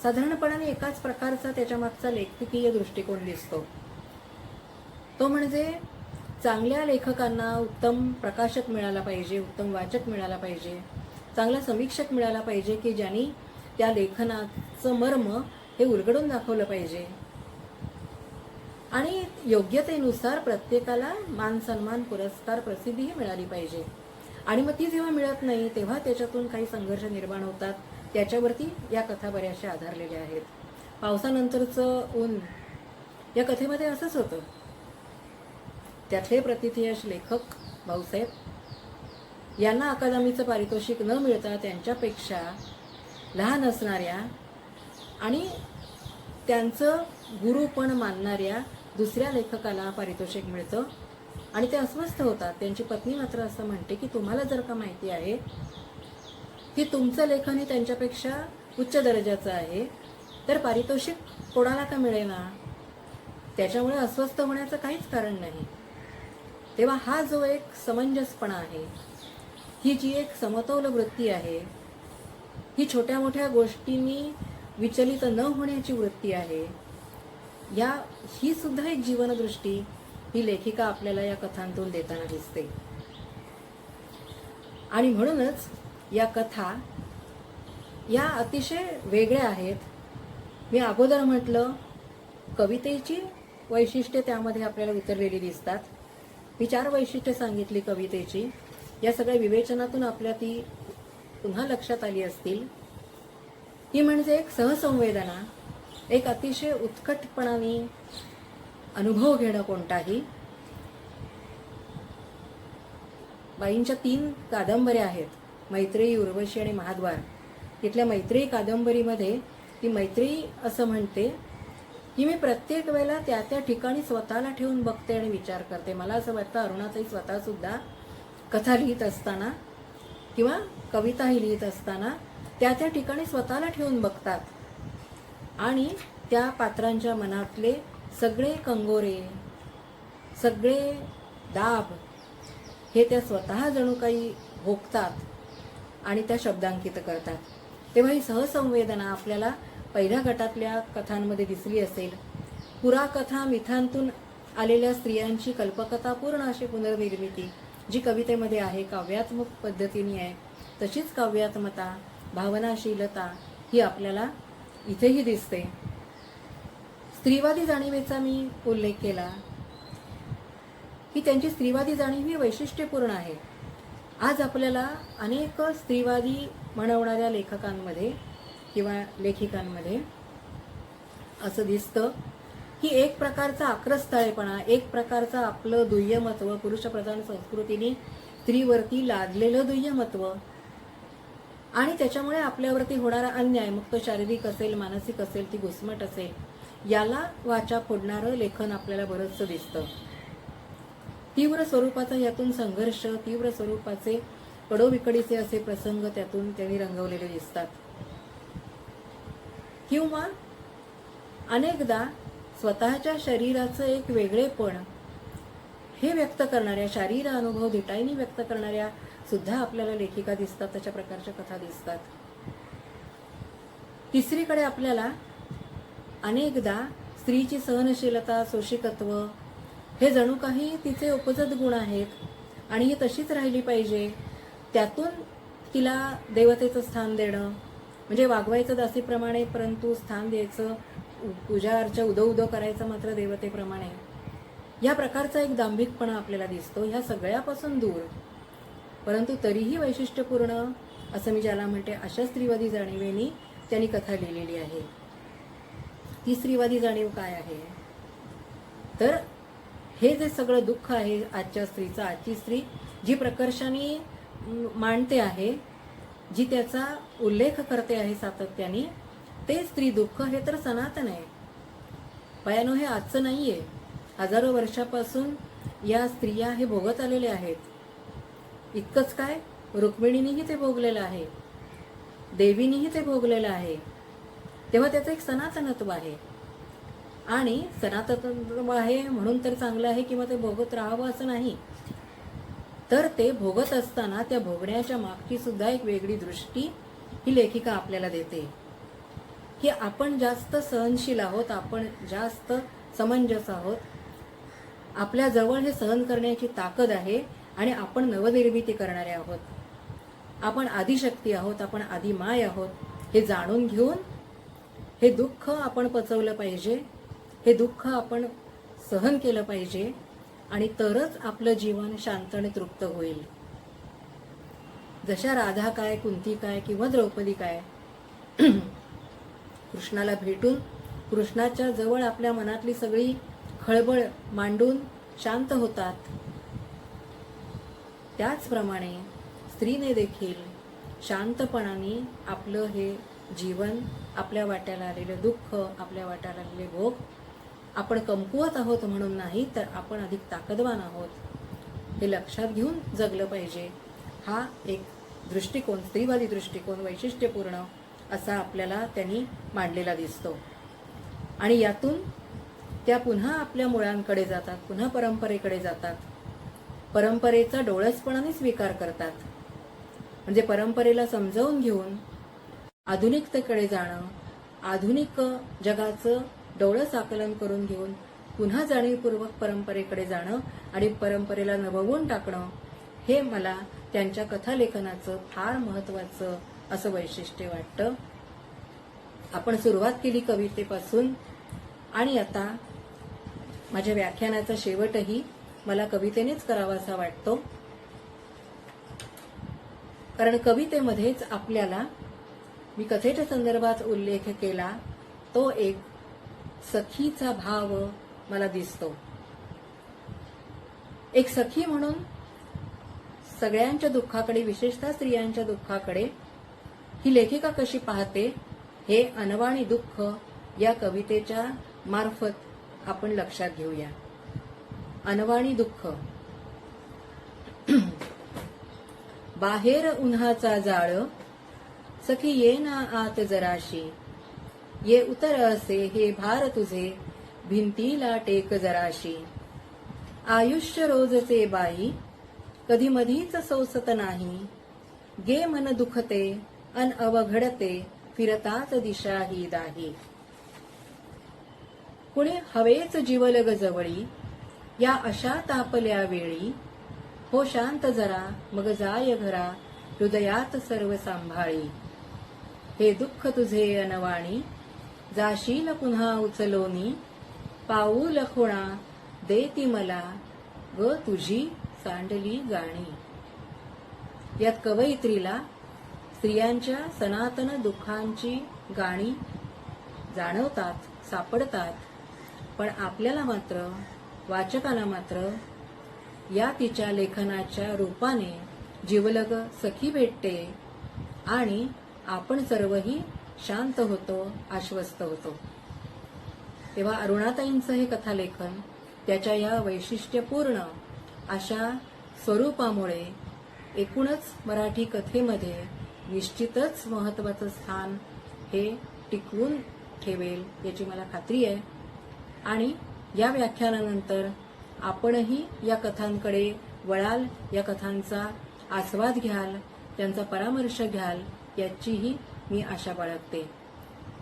साधारणपणाने एकाच प्रकारचा त्याच्यामागचा लेखकीय दृष्टिकोन दिसतो. तो म्हणजे चांगल्या लेखकांना उत्तम प्रकाशक मिळाला पाहिजे, उत्तम वाचक मिळाला पाहिजे, चांगला समीक्षक मिळाला पाहिजे की ज्यांनी त्या लेखनाचं मर्म हे उलगडून दाखवलं पाहिजे आणि योग्यतेनुसार प्रत्येकाला मान सन्मान, पुरस्कार, प्रसिद्धीही मिळाली पाहिजे. आणि मग ती जेव्हा मिळत नाही तेव्हा त्याच्यातून काही संघर्ष निर्माण होतात. त्याच्यावरती या कथा बऱ्याचशा आधारलेल्या आहेत. पावसानंतरचं ऊन या कथेमध्ये असंच होतं. त्यातले प्रतिथयश लेखक भाऊसाहेब यांना अकादमीचं पारितोषिक न मिळता त्यांच्यापेक्षा लहान असणाऱ्या आणि त्यांचं गुरुपण मानणाऱ्या दुसऱ्या लेखकाला पारितोषिक मिळतं आणि ते अस्वस्थ होतात. त्यांची पत्नी मात्र असं म्हणते की तुम्हाला जर का माहिती आहे की तुमचं लेखन हे त्यांच्यापेक्षा उच्च दर्जाचं आहे तर पारितोषिक कोणाला का मिळेना, त्याच्यामुळे अस्वस्थ होण्याचं काहीच कारण नाही. तेव्हा हा जो एक समंजसपणा आहे, ही जी एक समतोल वृत्ती आहे, ही छोट्या मोठ्या गोष्टींनी विचलित न होण्याची वृत्ती आहे, ही सुद्धा एक जीवनदृष्टी ही लेखिका आपल्याला या कथांतून देताना दिसते. आणि म्हणूनच या कथा या अतिशय वेगळ्या आहेत. मी अगोदर म्हटलं कवितेची वैशिष्ट्ये त्यामध्ये आपल्याला उतरलेली दिसतात. मी 4 वैशिष्ट्ये सांगितली कवितेची. या सगळ्या विवेचनातून आपल्या ती पुन्हा लक्षात आली असतील. ती म्हणजे एक सहसंवेदना, एक अतिशय उत्कटपणाने अनुभव घेणं कोणताही. बाईंच्या 3 कादंबऱ्या आहेत, मैत्रेयी, उर्वशी आणि महाद्वार. तिथल्या मैत्रेयी कादंबरीमध्ये ती मैत्रेयी असं म्हणते की मी प्रत्येक वेळेला त्या त्या ठिकाणी स्वतःला ठेवून बघते आणि विचार करते. मला असं वाटतं अरुणाताई स्वतः सुद्धा कथा लिहित असताना किंवा कविताही लिहित असताना त्या त्या ठिकाणी स्वतःला ठेवून बघतात आणि त्या पात्रांच्या मनातले सगळे कंगोरे, सगळे दाब हे त्या स्वतः जणू काही भोगतात आणि त्या शब्दांकित करतात. तेव्हा ही सहसंवेदना आपल्याला पहिल्या गटातल्या कथांमध्ये दिसली असेल. पुराकथा मिथांतून आलेल्या स्त्रियांची कल्पकथा पूर्ण अशी पुनर्निर्मिती जी कवितेमध्ये आहे, काव्यात्मक पद्धतीने आहे, तशीच काव्यात्मता, भावनाशीलता ही आपल्याला इथेही दिसते. स्त्रीवादी जाणीवेचा मी उल्लेख केला की त्यांची स्त्रीवादी जाणीव ही वैशिष्ट्यपूर्ण आहे. आज आपल्याला अनेक स्त्रीवादी म्हणवणाऱ्या लेखकांमध्ये किंवा लेखिकांमध्ये असं दिसतं की एक प्रकारचा आक्रस्ताळेपणा, एक प्रकारचं आपलं दुय्यमत्व, पुरुषप्रधान संस्कृतीने स्त्रीवरती लादलेलं दुय्यमत्व आणि त्याच्यामुळे आपल्यावरती होणारा अन्याय, मग तो शारीरिक असेल, मानसिक असेल, ती घुसमट असेल, याला वाचा फोडणारं लेखन आपल्याला बरंचसं दिसतं. तीव्र स्वरूपाचा यातून संघर्ष, तीव्र स्वरूपाचे कडोविकडीचे असे प्रसंग त्यातून त्यांनी रंगवलेले दिसतात. किंवा अनेकदा स्वतःच्या शरीराचं एक वेगळेपण हे व्यक्त करणाऱ्या, शारीर अनुभव धिटाईने व्यक्त करणाऱ्या सुद्धा आपल्याला लेखिका दिसतात, तशा प्रकारच्या कथा दिसतात. तिसरीकडे आपल्याला अनेकदा स्त्रीची सहनशीलता, सोशिकत्व हे जणू काही तिचे उपजत गुण आहेत आणि ही तशीच राहिली पाहिजे. त्यातून तिला देवतेचं स्थान देणं म्हणजे वागवायचं दासीप्रमाणे, परंतु स्थान द्यायचं, पूजा अर्चा उदो उदो करायचं मात्र देवतेप्रमाणे. या प्रकारचा एक दांभिकपणा आपल्याला दिसतो. ह्या सगळ्यापासून दूर परंतु तरीही वैशिष्ट्यपूर्ण असं मी ज्याला म्हणते अशा स्त्रीवादी जाणीवेनी त्यांनी कथा लिहिलेली आहे. ती स्त्रीवादी जाणीव काय आहे तर हे जे सगळं दुःख आहे आजच्या स्त्रीचं, आजची स्त्री जी प्रकर्षाने मांडते आहे, जी त्याचा उल्लेख करते आहे सातत्याने, ते स्त्री दुःख हे तर सनातन आहे. भयानो हे आजचं नाहीये. हजारो वर्षापासून या स्त्रिया हे भोगत आलेल्या आहेत. इतकंच काय, रुक्मिणीनेही ते भोगलेलं आहे, देवीनीही ते भोगलेलं आहे. तेव्हा त्याचं एक सनातनत्व आहे आणि सनातनत्व आहे म्हणून तर चांगलं आहे किंवा ते भोगत राहावं असं नाही. तर ते भोगत असताना त्या भोगण्याच्या मागची सुद्धा एक वेगळी दृष्टी ही लेखिका आपल्याला देते की आपण जास्त सहनशील आहोत, आपण जास्त समंजस आहोत, आपल्या जवळ हे सहन करण्याची ताकद आहे आणि आपण नवनिर्मिती करणारे आहोत, आपण आदिशक्ती आहोत, आपण आदिमाय आहोत. हे जाणून घेऊन हे दुःख आपण पचवलं पाहिजे, हे दुःख आपण सहन केलं पाहिजे आणि तरच आपलं जीवन शांत आणि तृप्त होईल. जशा राधा काय, कुंती काय किंवा द्रौपदी काय कृष्णाला भेटून कृष्णाच्या जवळ आपल्या मनातली सगळी खळबळ मांडून शांत होतात, त्याचप्रमाणे स्त्रीने देखील शांतपणाने आपलं हे जीवन, आपल्या वाट्याला आलेलं दुःख, आपल्या वाट्याला आलेले भोग, आपण कमकुवत आहोत म्हणून नाही तर आपण अधिक ताकदवान आहोत हे लक्षात घेऊन जगलं पाहिजे. हा एक दृष्टिकोन, स्त्रीवादी दृष्टिकोन वैशिष्ट्यपूर्ण असा आपल्याला त्यांनी मांडलेला दिसतो. आणि यातून त्या पुन्हा आपल्या मुळांकडे जातात, पुन्हा परंपरेकडे जातात, परंपरेचा डोळसपणाने स्वीकार करतात. म्हणजे परंपरेला समजावून घेऊन आधुनिकतेकडे जाणं, आधुनिक जगाचं डोळस आकलन करून घेऊन पुन्हा जाणीवपूर्वक परंपरेकडे जाणं आणि परंपरेला नभवून टाकणं, हे मला त्यांच्या कथालेखनाचं फार महत्त्वाचं असं वैशिष्ट्य वाटतं. आपण सुरुवात केली कवितेपासून आणि आता माझ्या व्याख्यानाचा शेवटही मला कवितेनेच करावासा वाटतो. कारण कवितेमध्येच आपल्याला मी कथेच्या संदर्भात उल्लेख केला तो एक सखीचा भाव मला दिसतो. एक सखी म्हणून सगळ्यांच्या दुःखाकडे, विशेषतः स्त्रियांच्या दुःखाकडे ही लेखिका कशी पाहते हे अनवाणी दुःख या कवितेच्या मार्फत आपण लक्षात घेऊया. अनवाणी दुःख. बाहेर उन्हाचा जाळ, सखी ये ना आत जराशी, ये उतर असे हे भार तुझे, भिंतीला टेक जराशी. आयुष्य रोजचे बाई, कधी मधीच सोसत नाही, गे मन दुखते अन अवघडते, फिरताच दिशा ही दाही. कुणी हवेच जीवलग जवळी, या अशा तापल्या वेळी, हो शांत जरा मग जाय घरा, हृदयात सर्व सांभाळी. हे दुःख तुझे अनवाणी, जाशील पुन्हा उचलोनी, पाऊल खुणा देती मला, व तुझी सांडली गाणी. यात कवयित्रीला स्त्रियांच्या सनातन दुःखांची गाणी जाणवतात, सापडतात. पण आपल्याला मात्र, वाचकाला मात्र या तिच्या लेखनाच्या रूपाने जीवलग सखी भेटते आणि आपण सर्वही शांत होतो, आश्वस्त होतो. तेव्हा अरुणाताईंचं हे कथालेखन त्याच्या या वैशिष्ट्यपूर्ण अशा स्वरूपामुळे एकूणच मराठी कथेमध्ये निश्चितच महत्वाचं स्थान हे टिकवून ठेवेल याची मला खात्री आहे. आणि या व्याख्यानानंतर आपणही या कथांकडे वळाल, या कथांचा आस्वाद घ्याल, त्यांचा परामर्श घ्याल याचीही मी आशा बाळगते.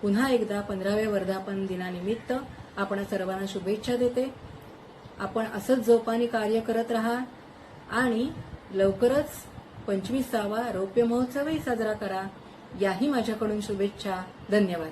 पुन्हा एकदा 15व्या वर्धापन दिनानिमित्त आपण सर्वांना शुभेच्छा देते. आपण असंच जोपाने कार्य करत राहा आणि लवकरच 25वा रौप्य महोत्सवही साजरा करा. याही माझ्याकडून शुभेच्छा. धन्यवाद.